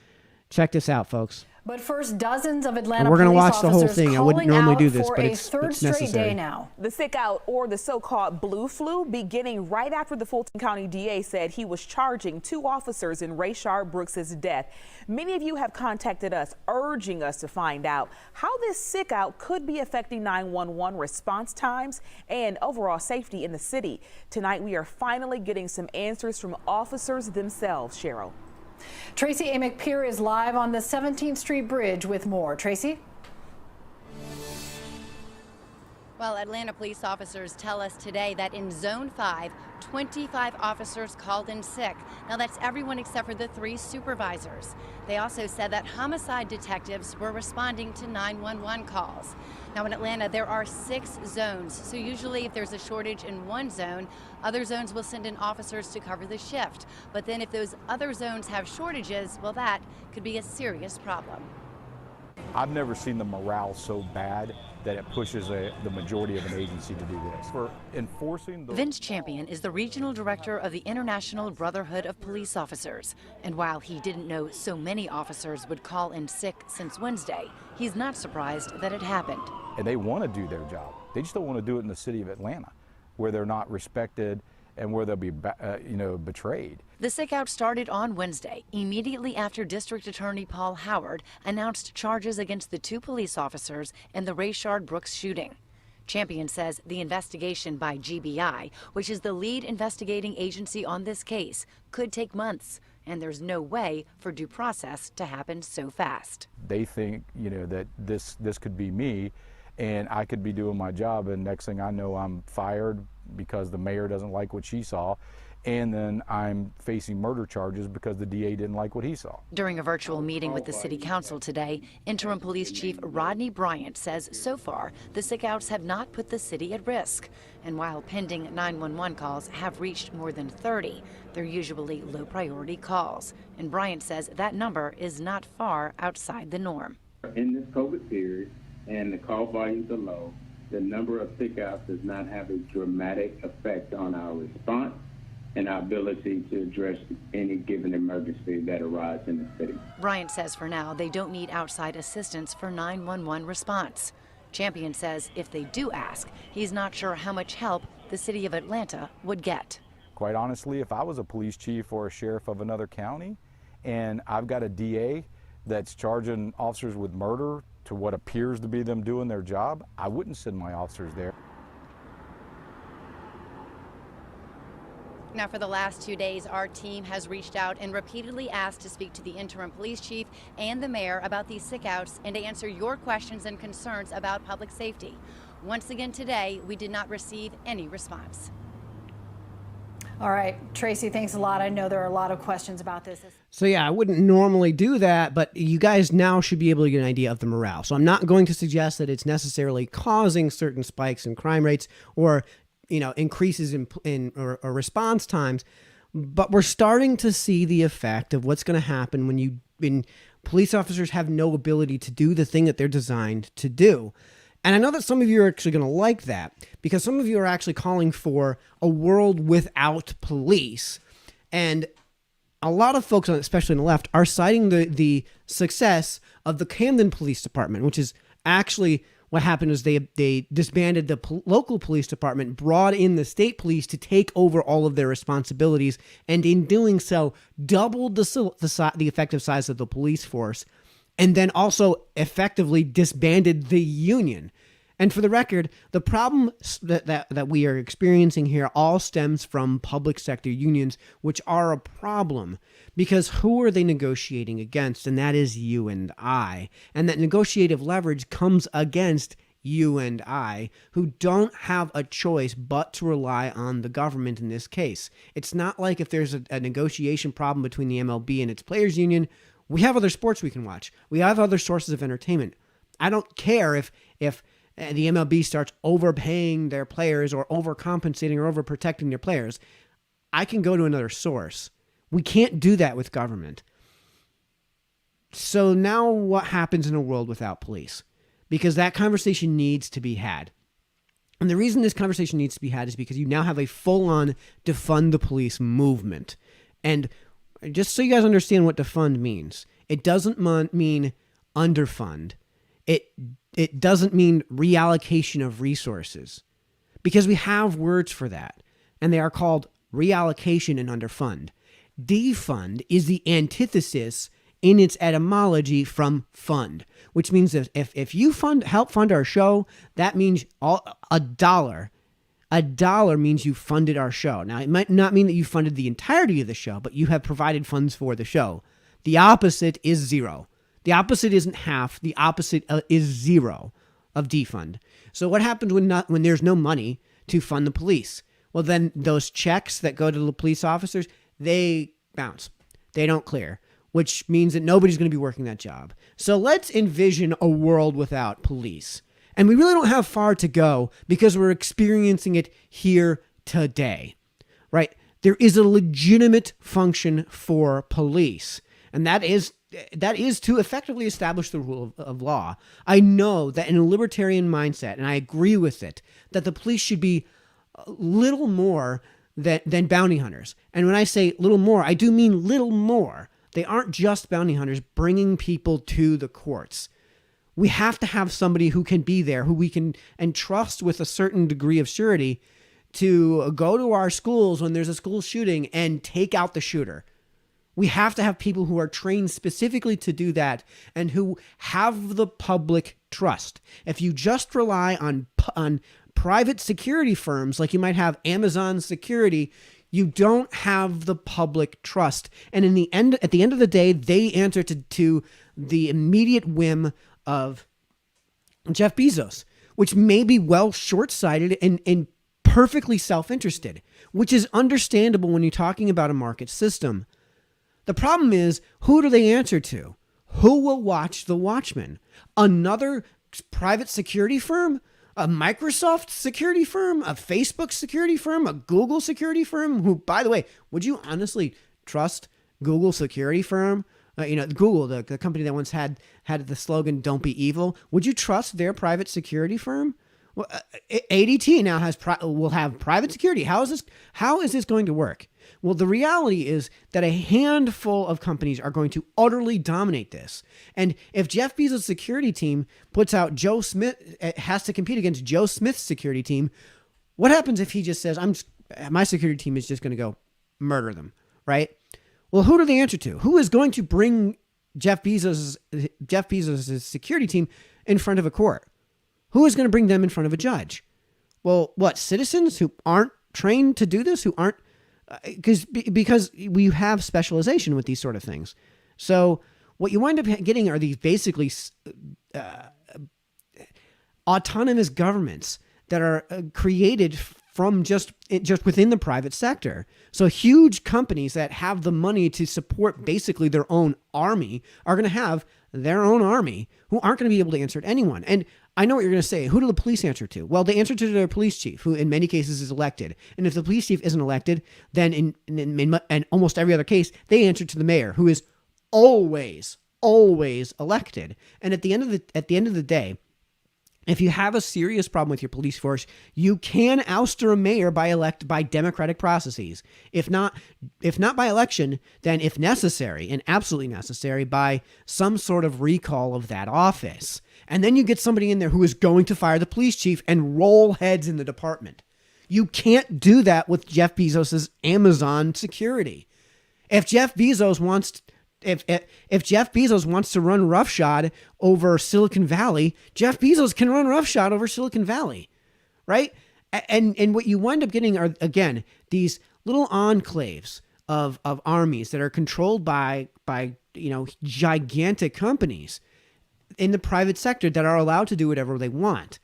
check this out, folks. But first, dozens of Atlanta we're going to police watch the whole thing. I wouldn't normally do this, but it's third straight necessary. Day now. The sick out, or the so-called blue flu, beginning right after the Fulton County DA said he was charging 2 officers in Rayshard Brooks' death. Many of you have contacted us, urging us to find out how this sick out could be affecting 911 response times and overall safety in the city. Tonight, we are finally getting some answers from officers themselves. Cheryl. Tracy A. McPeer is live on the 17th Street Bridge with more. Tracy? Well, Atlanta police officers tell us today that in Zone 5, 25 officers called in sick. Now, that's everyone except for the 3 supervisors. They also said that homicide detectives were responding to 911 calls. Now, in Atlanta, there are 6 zones. So usually if there's a shortage in one zone, other zones will send in officers to cover the shift. But then if those other zones have shortages, well, that could be a serious problem. I've never seen the morale so bad that it pushes the majority of an agency to do this. For enforcing the Vince Champion is the regional director of the International Brotherhood of Police Officers. And while he didn't know so many officers would call in sick since Wednesday, he's not surprised that it happened. And they want to do their job. They just don't want to do it in the city of Atlanta, where they're not respected and where they'll be, betrayed. The sick-out started on Wednesday, immediately after District Attorney Paul Howard announced charges against the 2 police officers in the Rayshard Brooks shooting. Champion says the investigation by GBI, which is the lead investigating agency on this case, could take months, and there's no way for due process to happen so fast. They think, that this could be me, and I could be doing my job, and next thing I know, I'm fired because the mayor doesn't like what she saw, and then I'm facing murder charges because the DA didn't like what he saw. During a virtual meeting with the city council today, interim police chief Rodney Bryant says so far the sick-outs have not put the city at risk. And while pending 911 calls have reached more than 30, they're usually low-priority calls. And Bryant says that number is not far outside the norm. In this COVID period, and the call volumes are low, the number of sick-outs does not have a dramatic effect on our response and our ability to address any given emergency that arises in the city. Bryant says for now they don't need outside assistance for 911 response. Champion says if they do ask, he's not sure how much help the city of Atlanta would get. Quite honestly, if I was a police chief or a sheriff of another county and I've got a DA that's charging officers with murder to what appears to be them doing their job, I wouldn't send my officers there. Now, for the last 2 days, our team has reached out and repeatedly asked to speak to the interim police chief and the mayor about these sick-outs and to answer your questions and concerns about public safety. Once again today, we did not receive any response. All right, Tracy, thanks a lot. I know there are a lot of questions about this. So yeah, I wouldn't normally do that, but you guys now should be able to get an idea of the morale. So I'm not going to suggest that it's necessarily causing certain spikes in crime rates or increases in response times, but we're starting to see the effect of what's going to happen when police officers have no ability to do the thing that they're designed to do. And I know that some of you are actually going to like that because some of you are actually calling for a world without police. And a lot of folks, especially on the left, are citing the success of the Camden Police Department, which is actually what happened is they disbanded the local police department, brought in the state police to take over all of their responsibilities, and in doing so, doubled the effective size of the police force, and then also effectively disbanded the union. And for the record, the problem that we are experiencing here all stems from public sector unions, which are a problem because who are they negotiating against? And that is you and I. And that negotiative leverage comes against you and I, who don't have a choice but to rely on the government in this case. It's not like if there's a negotiation problem between the MLB and its players union, we have other sports we can watch. We have other sources of entertainment. I don't care if the MLB starts overpaying their players or overcompensating or overprotecting their players. I can go to another source. We can't do that with government. So now what happens in a world without police? Because that conversation needs to be had. And the reason this conversation needs to be had is because you now have a full-on defund the police movement. And just so you guys understand what defund means, it doesn't mean underfund. It doesn't mean reallocation of resources, because we have words for that, and they are called reallocation and underfund. Defund is the antithesis in its etymology from fund, which means that if you help fund our show, that means a dollar. A dollar means you funded our show. Now, it might not mean that you funded the entirety of the show, but you have provided funds for the show. The opposite is zero. The opposite isn't half. The opposite is zero. of defund. So what happens when there's no money to fund the police? Well, then those checks that go to the police officers, they bounce. They don't clear, which means that nobody's going to be working that job. So let's envision a world without police. And we really don't have far to go because we're experiencing it here today, right? There is a legitimate function for police, and that is to effectively establish the rule of law. I know that in a libertarian mindset, and I agree with it, that the police should be little more than bounty hunters. And when I say little more, I do mean little more. They aren't just bounty hunters bringing people to the courts. We have to have somebody who can be there, who we can entrust with a certain degree of surety to go to our schools when there's a school shooting and take out the shooter. We have to have people who are trained specifically to do that and who have the public trust. If you just rely on private security firms, like you might have Amazon Security, you don't have the public trust. And at the end of the day, they answer to the immediate whim of Jeff Bezos, which may be well short-sighted and perfectly self-interested, which is understandable when you're talking about a market system. The problem is, who do they answer to? Who will watch the watchman? Another private security firm? A Microsoft security firm? A Facebook security firm? A Google security firm? Who, by the way, would you honestly trust Google security firm? Google, the company that once had the slogan, "Don't be evil." Would you trust their private security firm? Well, ADT now will have private security. How is this going to work? Well, the reality is that a handful of companies are going to utterly dominate this. And if Jeff Bezos' security team puts out Joe Smith, has to compete against Joe Smith's security team, what happens if he just says, my security team is just going to go murder them, right? Well, who do they answer to? Who is going to bring Jeff Bezos' security team in front of a court? Who is going to bring them in front of a judge? Well, what, citizens who aren't trained to do this, who aren't, because we have specialization with these sort of things. So what you wind up getting are these basically autonomous governments that are created from just within the private sector. So huge companies that have the money to support basically their own army are going to have their own army who aren't going to be able to answer to anyone. And I know what you're going to say. Who do the police answer to? Well, they answer to their police chief, who in many cases is elected. And if the police chief isn't elected, then in almost every other case, they answer to the mayor, who is always elected. And at the end of the day, if you have a serious problem with your police force, you can ouster a mayor by democratic processes. If not by election, then if necessary, and absolutely necessary, by some sort of recall of that office. And then you get somebody in there who is going to fire the police chief and roll heads in the department. You can't do that with Jeff Bezos' Amazon security. If Jeff Bezos wants to run roughshod over Silicon Valley, Jeff Bezos can run roughshod over Silicon Valley, right? And what you wind up getting are, again, these little enclaves of armies that are controlled by gigantic companies in the private sector that are allowed to do whatever they want.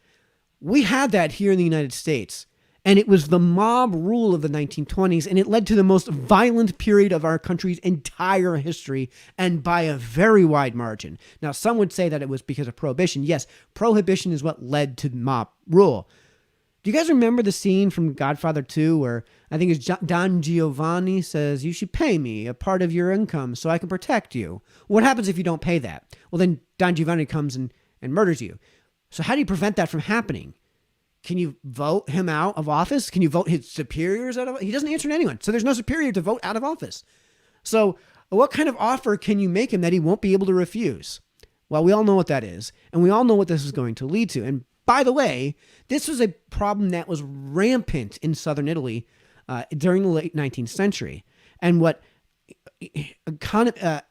We had that here in the United States. And it was the mob rule of the 1920s, and it led to the most violent period of our country's entire history, and by a very wide margin. Now, some would say that it was because of prohibition. Yes, prohibition is what led to mob rule. Do you guys remember the scene from Godfather 2 where I think it's Don Giovanni says, "You should pay me a part of your income so I can protect you"? What happens if you don't pay that? Well, then Don Giovanni comes and murders you. So how do you prevent that from happening? Can you vote him out of office? Can you vote his superiors out of office? He doesn't answer to anyone. So there's no superior to vote out of office. So what kind of offer can you make him that he won't be able to refuse? Well, we all know what that is. And we all know what this is going to lead to. And by the way, this was a problem that was rampant in southern Italy during the late 19th century. And what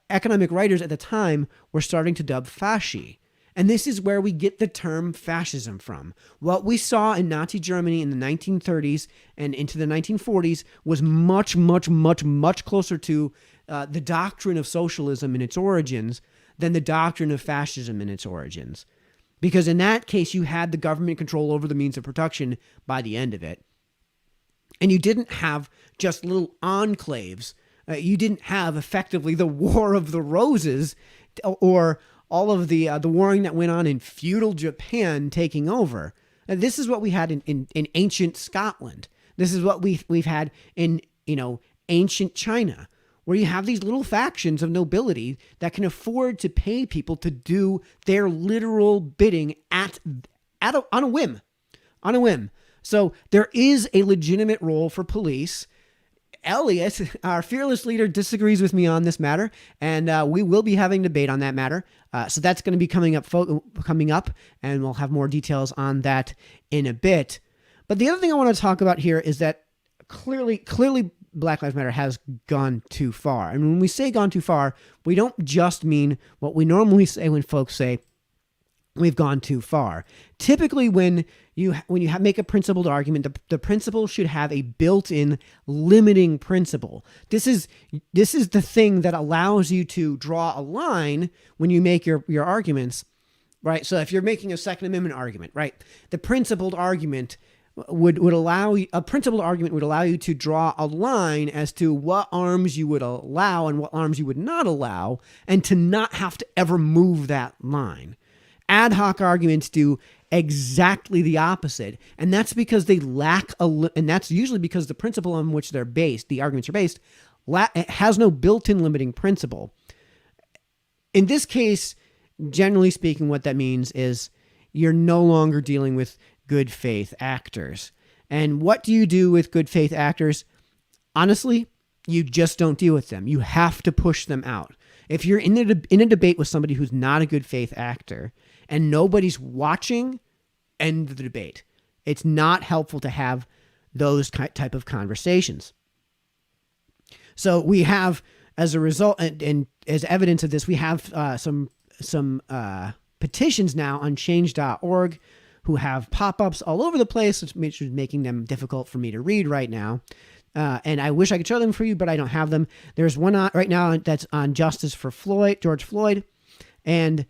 economic writers at the time were starting to dub fasci. And this is where we get the term fascism from. What we saw in Nazi Germany in the 1930s and into the 1940s was much, much, much, much closer to the doctrine of socialism in its origins than the doctrine of fascism in its origins. Because in that case, you had the government control over the means of production by the end of it. And you didn't have just little enclaves. You didn't have effectively the War of the Roses or all of the warring that went on in feudal Japan taking over. And this is what we had in ancient Scotland. This is what we've had in, ancient China, where you have these little factions of nobility that can afford to pay people to do their literal bidding on a whim. So there is a legitimate role for police. Elliot, our fearless leader, disagrees with me on this matter, and we will be having debate on that matter. So that's going to be coming up, and we'll have more details on that in a bit. But the other thing I want to talk about here is that clearly Black Lives Matter has gone too far. And when we say gone too far, we don't just mean what we normally say when folks say we've gone too far. Typically, when you make a principled argument, the principle should have a built-in limiting principle. This is the thing that allows you to draw a line when you make your arguments, right? So if you're making a Second Amendment argument, right, the principled argument would allow you to draw a line as to what arms you would allow and what arms you would not allow, and to not have to ever move that line. Ad hoc arguments do exactly the opposite, and that's because they lack and that's usually because the principle on which they're based, the arguments are based, has no built-in limiting principle. In this case, generally speaking, what that means is you're no longer dealing with good faith actors. And what do you do with good faith actors? Honestly, you just don't deal with them. You have to push them out. If you're in a debate with somebody who's not a good faith actor and nobody's watching, end the debate. It's not helpful to have those type of conversations. So we have, as a result, and as evidence of this, we have some petitions now on change.org who have pop-ups all over the place, which is making them difficult for me to read right now. And I wish I could show them for you, but I don't have them. There's one right now that's on justice for George Floyd. And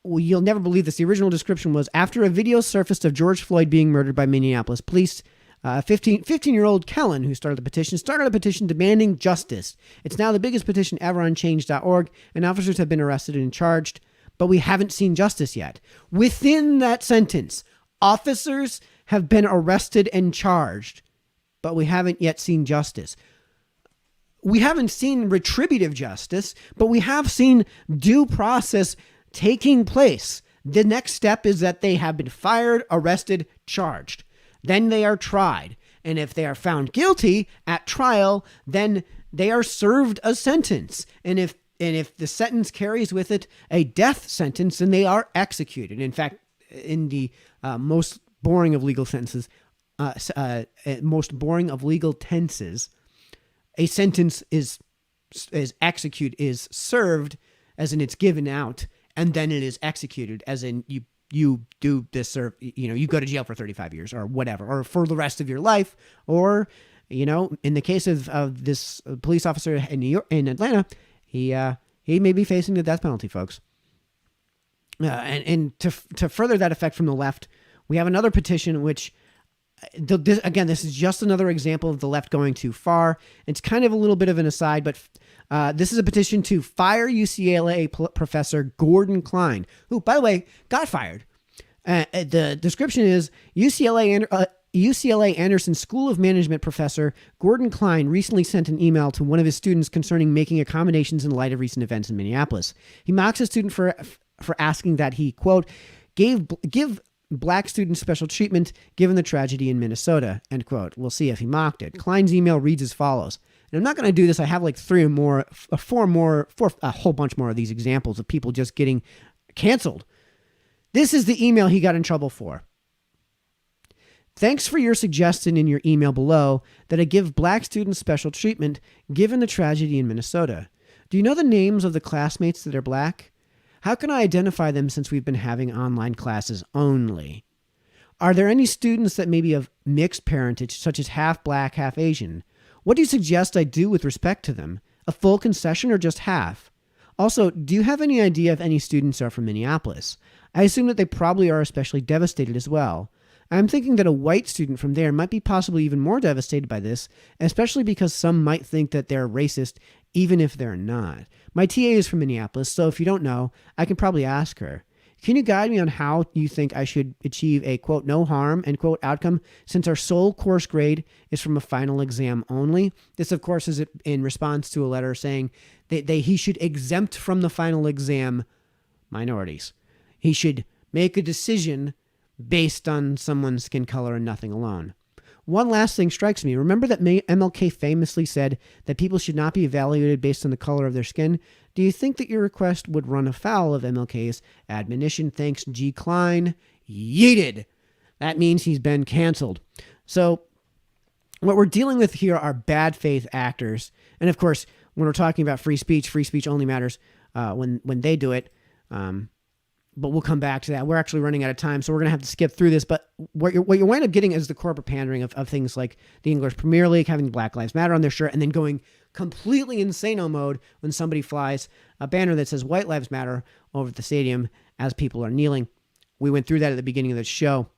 you'll never believe this. The original description was, after a video surfaced of George Floyd being murdered by Minneapolis police, 15-year-old Kellen, who started a petition demanding justice. It's now the biggest petition ever on change.org, and officers have been arrested and charged, but we haven't seen justice yet. Within that sentence, officers have been arrested and charged, but we haven't yet seen justice. We haven't seen retributive justice, but we have seen due process taking place. The next step is that they have been fired, arrested, charged. Then they are tried. And if they are found guilty at trial, then they are served a sentence. And if the sentence carries with it a death sentence, then they are executed. In fact, in the most boring of legal sentences, a sentence is served, as in it's given out, and then it is executed, as in you do this, or you go to jail for 35 years or whatever, or for the rest of your life, or in the case of this police officer in Atlanta, he may be facing the death penalty, folks. And to further that effect from the left, we have another petition which, this is just another example of the left going too far. It's kind of a little bit of an aside, but this is a petition to fire UCLA professor Gordon Klein, who, by the way, got fired. The description is, UCLA Anderson School of Management professor Gordon Klein recently sent an email to one of his students concerning making accommodations in light of recent events in Minneapolis. He mocks his student for asking that he, quote, give Black students special treatment given the tragedy in Minnesota, end quote. We'll see if he mocked it. Klein's email reads as follows. And I'm not going to do this. I have like a whole bunch more of these examples of people just getting canceled. This is the email he got in trouble for. Thanks for your suggestion in your email below that I give Black students special treatment given the tragedy in Minnesota. Do you know the names of the classmates that are Black? How can I identify them since we've been having online classes only? Are there any students that may be of mixed parentage, such as half Black, half Asian? What do you suggest I do with respect to them? A full concession or just half? Also, do you have any idea if any students are from Minneapolis? I assume that they probably are especially devastated as well. I'm thinking that a white student from there might be possibly even more devastated by this, especially because some might think that they're racist even if they're not. My TA is from Minneapolis, so if you don't know, I can probably ask her. Can you guide me on how you think I should achieve a, quote, no harm, end quote, outcome, since our sole course grade is from a final exam only? This, of course, is in response to a letter saying that he should exempt from the final exam minorities. He should make a decision based on someone's skin color and nothing alone. One last thing strikes me. Remember that MLK famously said that people should not be evaluated based on the color of their skin? Do you think that your request would run afoul of MLK's admonition? Thanks, G. Klein. Yeeted. That means he's been canceled. So what we're dealing with here are bad faith actors. And of course, when we're talking about free speech only matters when they do it. But we'll come back to that. We're actually running out of time, so we're going to have to skip through this. But what you wind up getting is the corporate pandering of things like the English Premier League having Black Lives Matter on their shirt and then going completely insano mode when somebody flies a banner that says White Lives Matter over the stadium as people are kneeling. We went through that at the beginning of the show,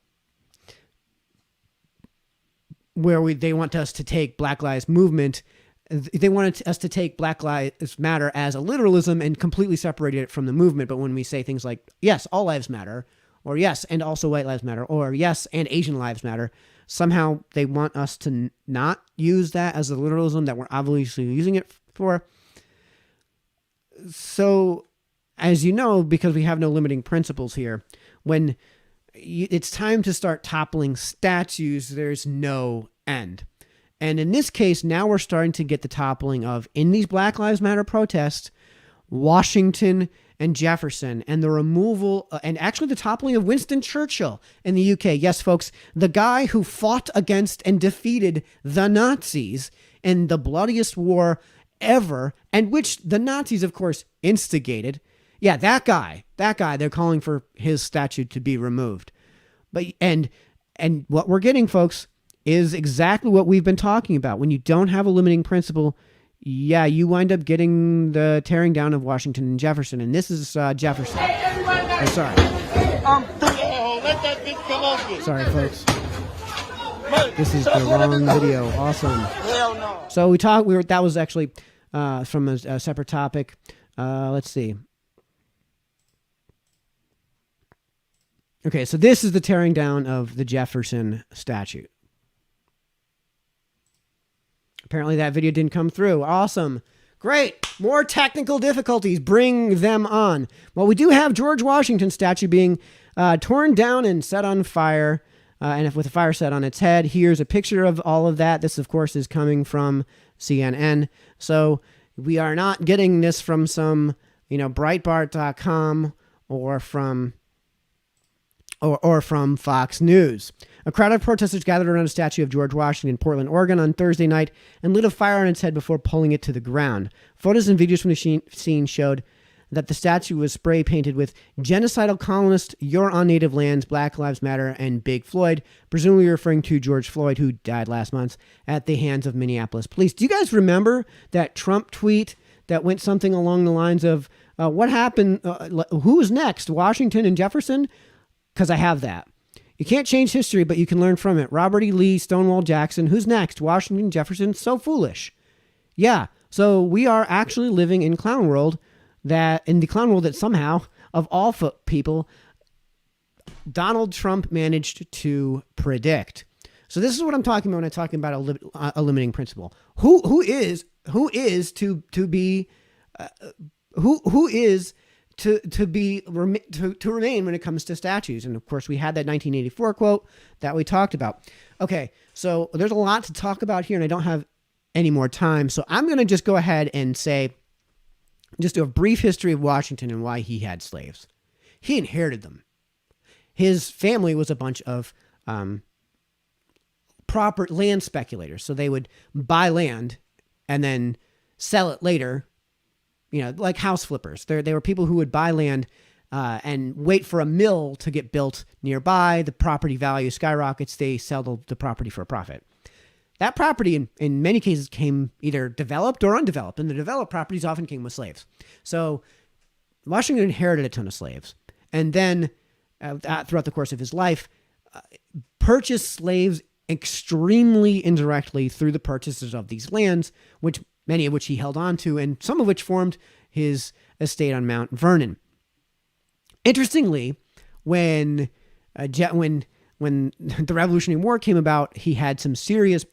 where they want us to take Black Lives Movement. They wanted us to take Black Lives Matter as a literalism and completely separate it from the movement. But when we say things like, yes, all lives matter, or yes, and also white lives matter, or yes, and Asian lives matter, somehow they want us to not use that as a literalism that we're obviously using it for. So, as you know, because we have no limiting principles here, when it's time to start toppling statues, there's no end. And in this case, now we're starting to get the toppling of, in these Black Lives Matter protests, Washington and Jefferson, and the removal, and actually the toppling of Winston Churchill in the UK. Yes, folks, the guy who fought against and defeated the Nazis in the bloodiest war ever, and which the Nazis, of course, instigated. Yeah, that guy, they're calling for his statue to be removed. But and what we're getting, folks, is exactly what we've been talking about. When you don't have a limiting principle, yeah, you wind up getting the tearing down of Washington and Jefferson. And this is Jefferson. I'm sorry. Let that bitch come over. Sorry, folks. This is the wrong video. Awesome. Hell no. So that was actually from a separate topic. Let's see. Okay, so this is the tearing down of the Jefferson Statute. Apparently that video didn't come through. Awesome. Great. More technical difficulties. Bring them on. Well, we do have George Washington statue being torn down and set on fire, and with a fire set on its head. Here's a picture of all of that. This, of course, is coming from CNN. So we are not getting this from some, Breitbart.com or from Fox News. A crowd of protesters gathered around a statue of George Washington in Portland, Oregon on Thursday night and lit a fire on its head before pulling it to the ground. Photos and videos from the scene showed that the statue was spray painted with genocidal colonists, you're on native lands, Black Lives Matter, and Big Floyd, presumably referring to George Floyd, who died last month at the hands of Minneapolis police. Do you guys remember that Trump tweet that went something along the lines of, what happened, who was next, Washington and Jefferson? Because I have that. You can't change history, but you can learn from it. Robert E. Lee, Stonewall Jackson. Who's next? Washington, Jefferson. So foolish. Yeah. So we are actually living in the clown world that somehow, of all people, Donald Trump managed to predict. So this is what I'm talking about when I'm talking about a limiting principle. Who is to remain when it comes to statues. And of course we had that 1984 quote that we talked about. Okay. So there's a lot to talk about here and I don't have any more time. So I'm going to just go ahead and just do a brief history of Washington and why he had slaves. He inherited them. His family was a bunch of, proper land speculators. So they would buy land and then sell it later, like house flippers. They were people who would buy land and wait for a mill to get built nearby. The property value skyrockets. They sell the property for a profit. that property in many cases came either developed or undeveloped, and the developed properties often came with slaves. So Washington inherited a ton of slaves, and then throughout the course of his life, purchased slaves extremely indirectly through the purchases of these lands, which many of which he held on to, and some of which formed his estate on Mount Vernon. Interestingly, when the Revolutionary War came about, he had some serious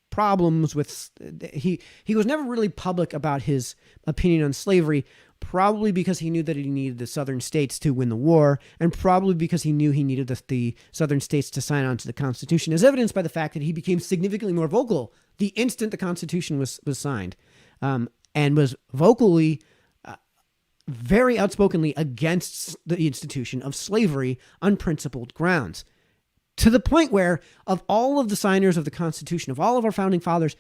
problems with. He was never really public about his opinion on slavery, probably because he knew that he needed the southern states to win the war, and probably because he knew he needed the southern states to sign on to the Constitution, as evidenced by the fact that he became significantly more vocal the instant the Constitution was signed, and was vocally, very outspokenly against the institution of slavery on principled grounds. To the point where, of all of the signers of the Constitution, of all of our founding fathers,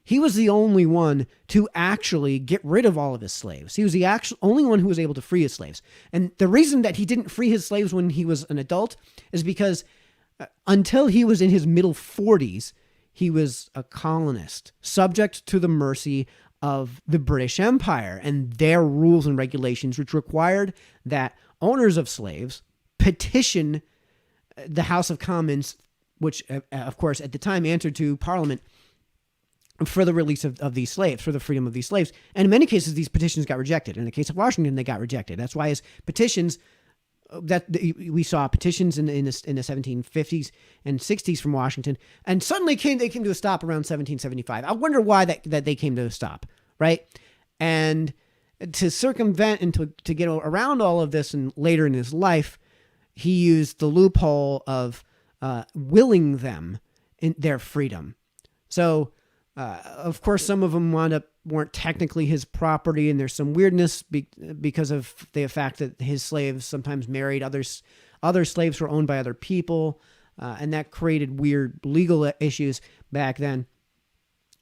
he was the only one to actually get rid of all of his slaves. He was the only one who was able to free his slaves. And the reason that he didn't free his slaves when he was an adult is because until he was in his middle 40s, he was a colonist, subject to the mercy of the British Empire and their rules and regulations, which required that owners of slaves petition the House of Commons, which, of course, at the time answered to Parliament, for the release of these slaves, for the freedom of these slaves. And in many cases, these petitions got rejected. In the case of Washington, they got rejected. That's why his petitions, that we saw petitions in the 1750s and 60s from Washington, and suddenly they came to a stop around 1775. I wonder why that they came to a stop, right? And to circumvent and to get around all of this, and later in his life, he used the loophole of willing them in their freedom. So, of course, some of them weren't technically his property, and there's some weirdness because of the fact that his slaves sometimes married others. Other slaves were owned by other people, and that created weird legal issues back then.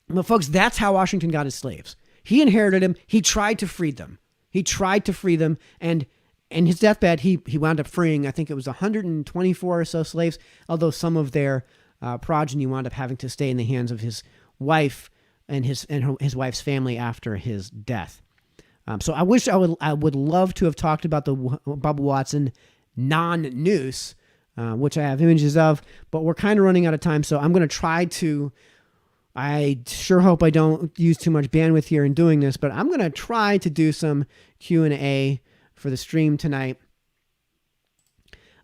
But folks, that's how Washington got his slaves. He inherited them. He tried to free them. And in his deathbed, he wound up freeing, I think it was 124 or so slaves, although some of their progeny wound up having to stay in the hands of his wife and his wife's family after his death. So I would love to have talked about the Bubba Watson non-noose, which I have images of, but we're kind of running out of time. So I'm going to try to, I sure hope I don't use too much bandwidth here in doing this, but I'm going to try to do some Q&A for the stream tonight.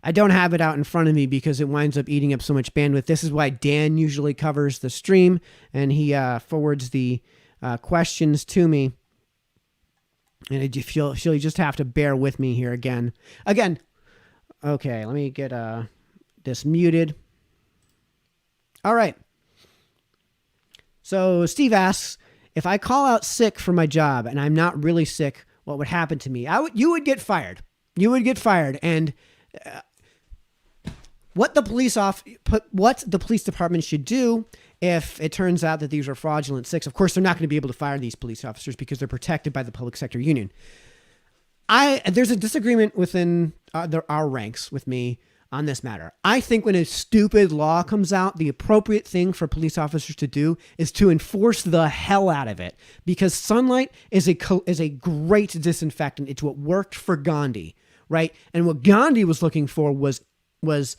I don't have it out in front of me because it winds up eating up so much bandwidth. This is why Dan usually covers the stream, and he forwards the questions to me. And you'll just have to bear with me here again. Okay, let me get this muted. All right. So Steve asks, if I call out sick for my job and I'm not really sick, what would happen to me? You would get fired. And what the police department should do if it turns out that these are fraudulent sicks, of course, they're not going to be able to fire these police officers because they're protected by the public sector union. There's a disagreement within our ranks with me on this matter. I think when a stupid law comes out, the appropriate thing for police officers to do is to enforce the hell out of it, because sunlight is a great disinfectant. It's what worked for Gandhi, right? And what Gandhi was looking for was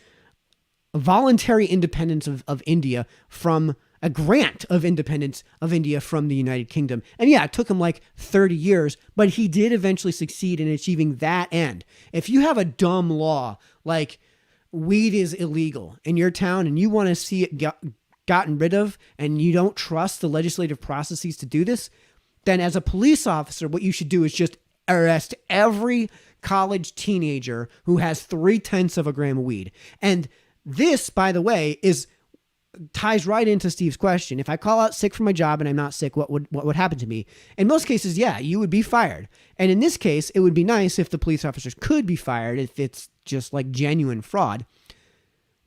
voluntary independence of India from a grant of independence of India from the United Kingdom. And yeah, it took him like 30 years, but he did eventually succeed in achieving that end. If you have a dumb law like weed is illegal in your town and you want to see it gotten rid of, and you don't trust the legislative processes to do this, then as a police officer, what you should do is just arrest every college teenager who has 0.3 of a gram of weed. And this, by the way, ties right into Steve's question. If I call out sick for my job and I'm not sick, what would happen to me? In most cases, yeah, you would be fired. And in this case, it would be nice if the police officers could be fired if it's just like genuine fraud.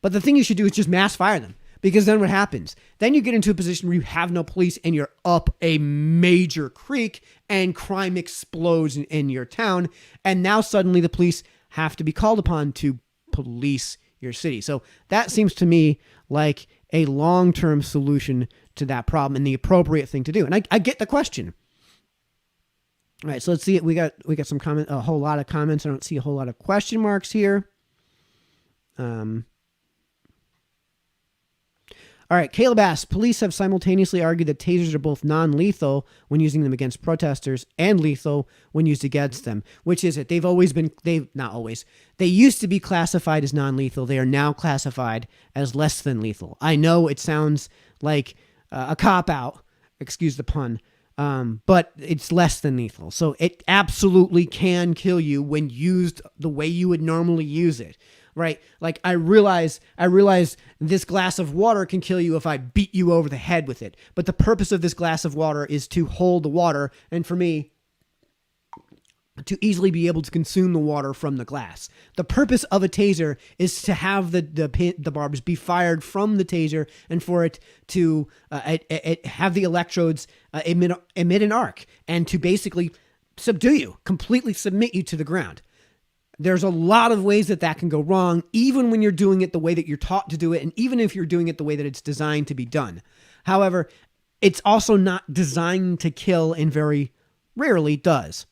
But the thing you should do is just mass fire them, because then what happens? Then you get into a position where you have no police and you're up a major creek and crime explodes in your town. And now suddenly the police have to be called upon to police your city. So that seems to me like a long-term solution to that problem and the appropriate thing to do. And I get the question. All right, so let's see it. We got some comment, a whole lot of comments. I don't see a whole lot of question marks here. All right, Caleb asks, police have simultaneously argued that tasers are both non-lethal when using them against protesters and lethal when used against them. Which is it? They used to be classified as non-lethal. They are now classified as less than lethal. I know it sounds like a cop-out, excuse the pun, but it's less than lethal. So it absolutely can kill you when used the way you would normally use it. Right? Like I realize this glass of water can kill you if I beat you over the head with it. But the purpose of this glass of water is to hold the water and for me to easily be able to consume the water from the glass. The purpose of a taser is to have the barbs be fired from the taser and for it to have the electrodes emit an arc and to basically subdue you, completely submit you to the ground. There's a lot of ways that can go wrong, even when you're doing it the way that you're taught to do it, and even if you're doing it the way that it's designed to be done. However, it's also not designed to kill and very rarely does.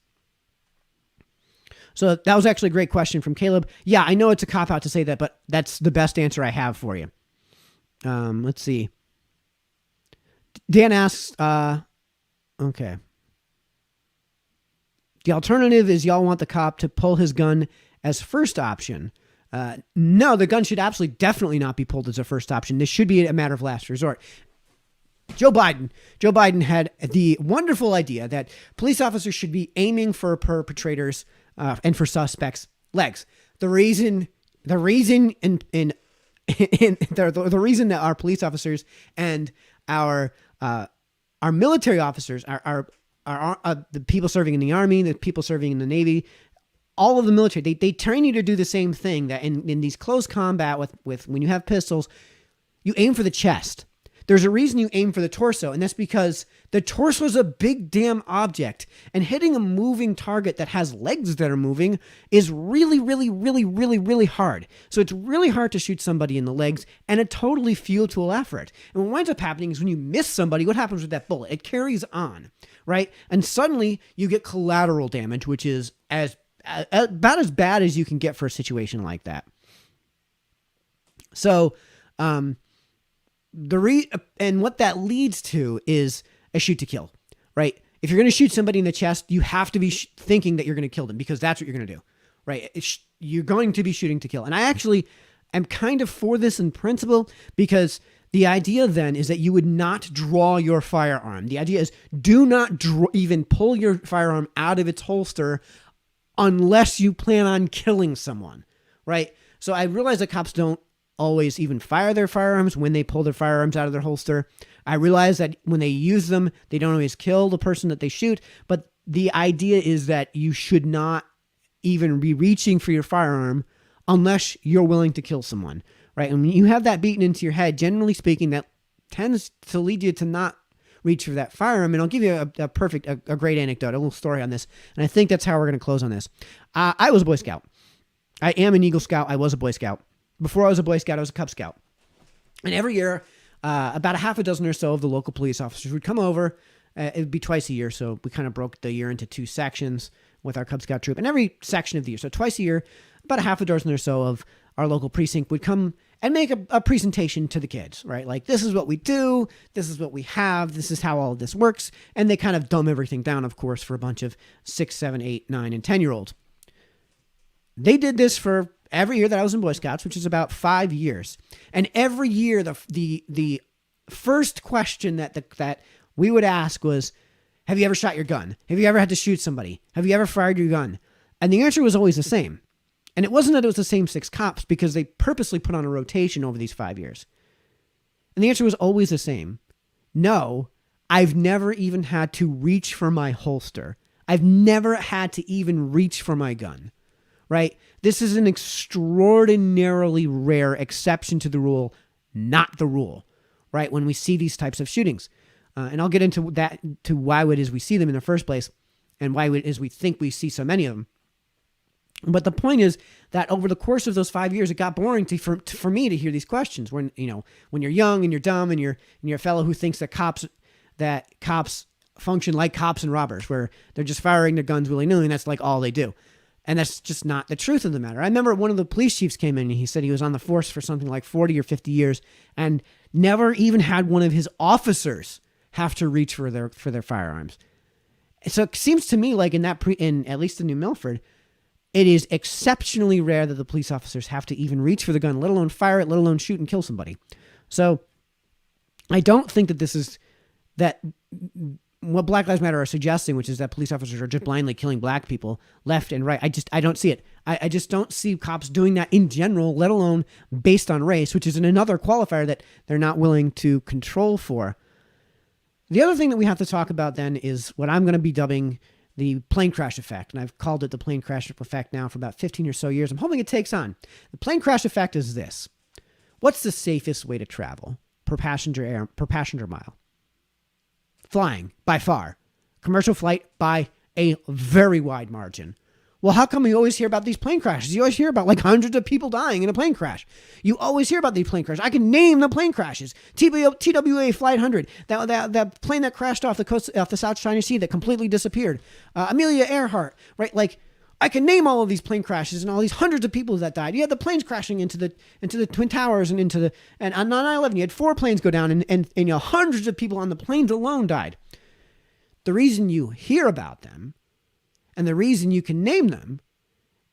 So that was actually a great question from Caleb. Yeah, I know it's a cop-out to say that, but that's the best answer I have for you. Let's see. Dan asks, okay. The alternative is y'all want the cop to pull his gun as first option. No, the gun should absolutely definitely not be pulled as a first option. This should be a matter of last resort. Joe Biden had the wonderful idea that police officers should be aiming for perpetrators and for suspects' legs. The reason the reason that our police officers and our military officers, our the people serving in the Army, the people serving in the Navy, all of the military, they train you to do the same thing, that in these close combat with when you have pistols, you aim for the chest. There's a reason you aim for the torso, and that's because the torso is a big damn object, and hitting a moving target that has legs that are moving is really, really, really, really, really hard. So it's really hard to shoot somebody in the legs, and a totally futile effort. And what winds up happening is when you miss somebody, what happens with that bullet? It carries on, right? And suddenly you get collateral damage, which is about as bad as you can get for a situation like that. So, and what that leads to is a shoot to kill, right? If you're going to shoot somebody in the chest, you have to be thinking that you're going to kill them, because that's what you're going to do, right? You're going to be shooting to kill. And I actually am kind of for this in principle, because the idea then is that you would not draw your firearm. The idea is do not even pull your firearm out of its holster unless you plan on killing someone, right? So I realize that cops don't always even fire their firearms when they pull their firearms out of their holster. I realize that when they use them, they don't always kill the person that they shoot, but the idea is that you should not even be reaching for your firearm unless you're willing to kill someone, right? And when you have that beaten into your head, generally speaking, that tends to lead you to not reach for that firearm. And I'll give you a great anecdote, a little story on this. And I think that's how we're going to close on this. I was a Boy Scout. I am an Eagle Scout. I was a Boy Scout. Before I was a Boy Scout, I was a Cub Scout. And every year, about a half a dozen or so of the local police officers would come over. It would be twice a year, so we kind of broke the year into two sections with our Cub Scout troop. And every section of the year, so twice a year, about a half a dozen or so of our local precinct would come and make a presentation to the kids, right? Like, this is what we do, this is what we have, this is how all of this works. And they kind of dumb everything down, of course, for a bunch of 6, 7, 8, 9, and 10-year-olds. They did this for every year that I was in Boy Scouts, which is about 5 years. And every year, the first question that we would ask was, have you ever shot your gun? Have you ever had to shoot somebody? Have you ever fired your gun? And the answer was always the same. And it wasn't that it was the same 6 cops, because they purposely put on a rotation over these 5 years. And the answer was always the same. No, I've never even had to reach for my holster. I've never had to even reach for my gun, right? This is an extraordinarily rare exception to the rule, not the rule, right? When we see these types of shootings. And I'll get into that, to why it is we see them in the first place, and why it is we think we see so many of them. But the point is that over the course of those 5 years, it got boring for me to hear these questions. When you're young and you're dumb and you're a fellow who thinks that cops function like cops and robbers, where they're just firing their guns willy-nilly, and that's like all they do. And that's just not the truth of the matter. I remember one of the police chiefs came in and he said he was on the force for something like 40 or 50 years and never even had one of his officers have to reach for their firearms. So it seems to me like in at least in New Milford, it is exceptionally rare that the police officers have to even reach for the gun, let alone fire it, let alone shoot and kill somebody. So I don't think that this is that what Black Lives Matter are suggesting, which is that police officers are just blindly killing black people left and right. I don't see it. I just don't see cops doing that in general, let alone based on race, which is another qualifier that they're not willing to control for. The other thing that we have to talk about then is what I'm going to be dubbing the plane crash effect. And I've called it the plane crash effect now for about 15 or so years. I'm hoping it takes on. The plane crash effect is this. What's the safest way to travel per passenger mile? Flying, by far. Commercial flight, by a very wide margin. Well, how come we always hear about these plane crashes? You always hear about like hundreds of people dying in a plane crash. You always hear about these plane crashes. I can name the plane crashes. TWA Flight 100, that plane that crashed off the coast, off the South China Sea that completely disappeared. Amelia Earhart, right? Like, I can name all of these plane crashes and all these hundreds of people that died. You had the planes crashing into the Twin Towers and on 9/11, you had 4 planes go down and hundreds of people on the planes alone died. The reason you hear about them and the reason you can name them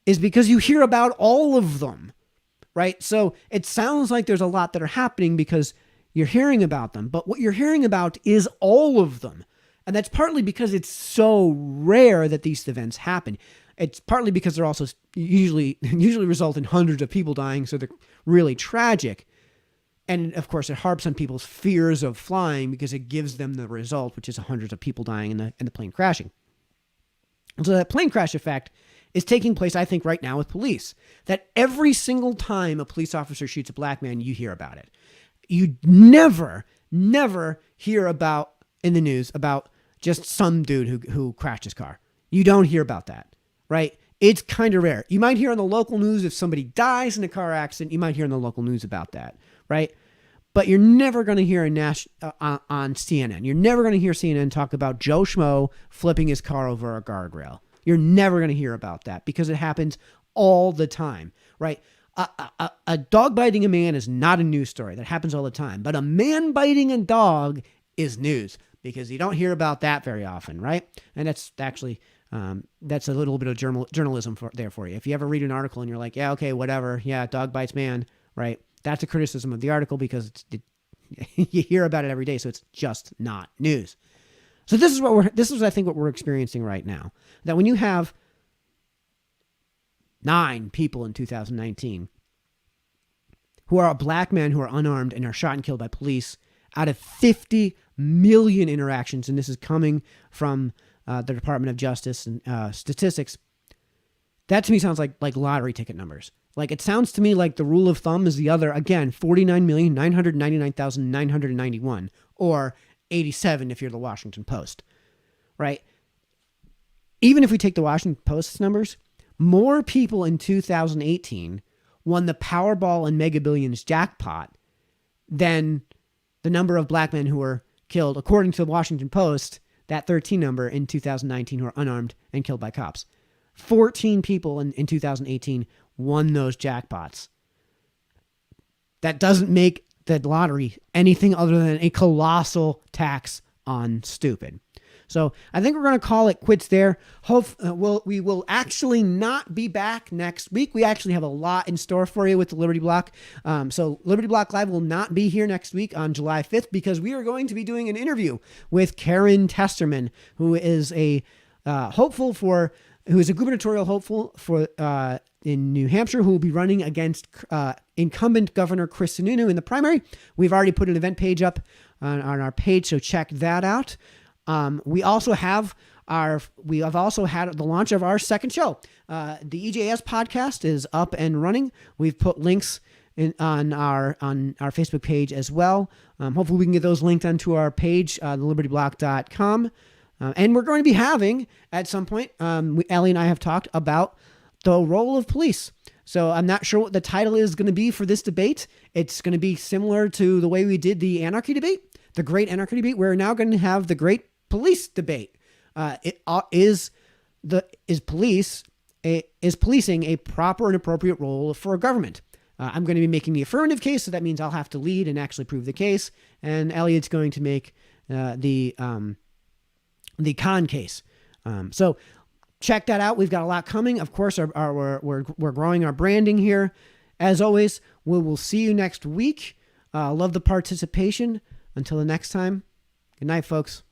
is because you hear about all of them, right? So it sounds like there's a lot that are happening because you're hearing about them, but what you're hearing about is all of them. And that's partly because it's so rare that these events happen. It's partly because they're also usually result in hundreds of people dying, so they're really tragic. And of course, it harps on people's fears of flying because it gives them the result, which is hundreds of people dying in the plane crashing. And so that plane crash effect is taking place, I think, right now with police. That every single time a police officer shoots a black man, you hear about it. You never hear about in the news about just some dude who crashed his car. You don't hear about that. Right? It's kind of rare. You might hear on the local news if somebody dies in a car accident. You might hear on the local news about that, right? But you're never going to hear on CNN. You're never going to hear CNN talk about Joe Schmo flipping his car over a guardrail. You're never going to hear about that because it happens all the time, right? A dog biting a man is not a news story. That happens all the time. But a man biting a dog is news because you don't hear about that very often, right? And that's actually... that's a little bit of journalism there for you. If you ever read an article and you're like, yeah, okay, whatever. Yeah, dog bites man, right? That's a criticism of the article because you hear about it every day, so it's just not news. So this is I think what we're experiencing right now. That when you have 9 people in 2019 who are black men who are unarmed and are shot and killed by police out of 50 million interactions, and this is coming from the Department of Justice and statistics, that to me sounds like lottery ticket numbers. Like it sounds to me like the rule of thumb is the other, again, 49,999,991 or 87 if you're the Washington Post, right? Even if we take the Washington Post's numbers, more people in 2018 won the Powerball and Mega Billions jackpot than the number of black men who were killed, according to the Washington Post, that 13 number in 2019 who are unarmed and killed by cops. 14 people in 2018 won those jackpots. That doesn't make the lottery anything other than a colossal tax on stupid. So I think we're going to call it quits there. We will actually not be back next week. We actually have a lot in store for you with the Liberty Block. So Liberty Block Live will not be here next week on July 5th because we are going to be doing an interview with Karen Testerman, who is a gubernatorial hopeful for in New Hampshire, who will be running against incumbent Governor Chris Sununu in the primary. We've already put an event page up on our page, so check that out. We have also had the launch of our second show. The EJS podcast is up and running. We've put links on our Facebook page as well. Hopefully we can get those linked onto our page, thelibertyblock.com. And we're going to be having at some point, Ellie and I have talked about the role of police. So I'm not sure what the title is going to be for this debate. It's going to be similar to the way we did the anarchy debate, the great anarchy debate. We're now going to have the great police debate. Is policing a proper and appropriate role for a government? I'm going to be making the affirmative case, so that means I'll have to lead and actually prove the case. And Elliot's going to make the con case. So check that out. We've got a lot coming. Of course, we're growing our branding here. As always, we will see you next week. Love the participation. Until the next time, good night, folks.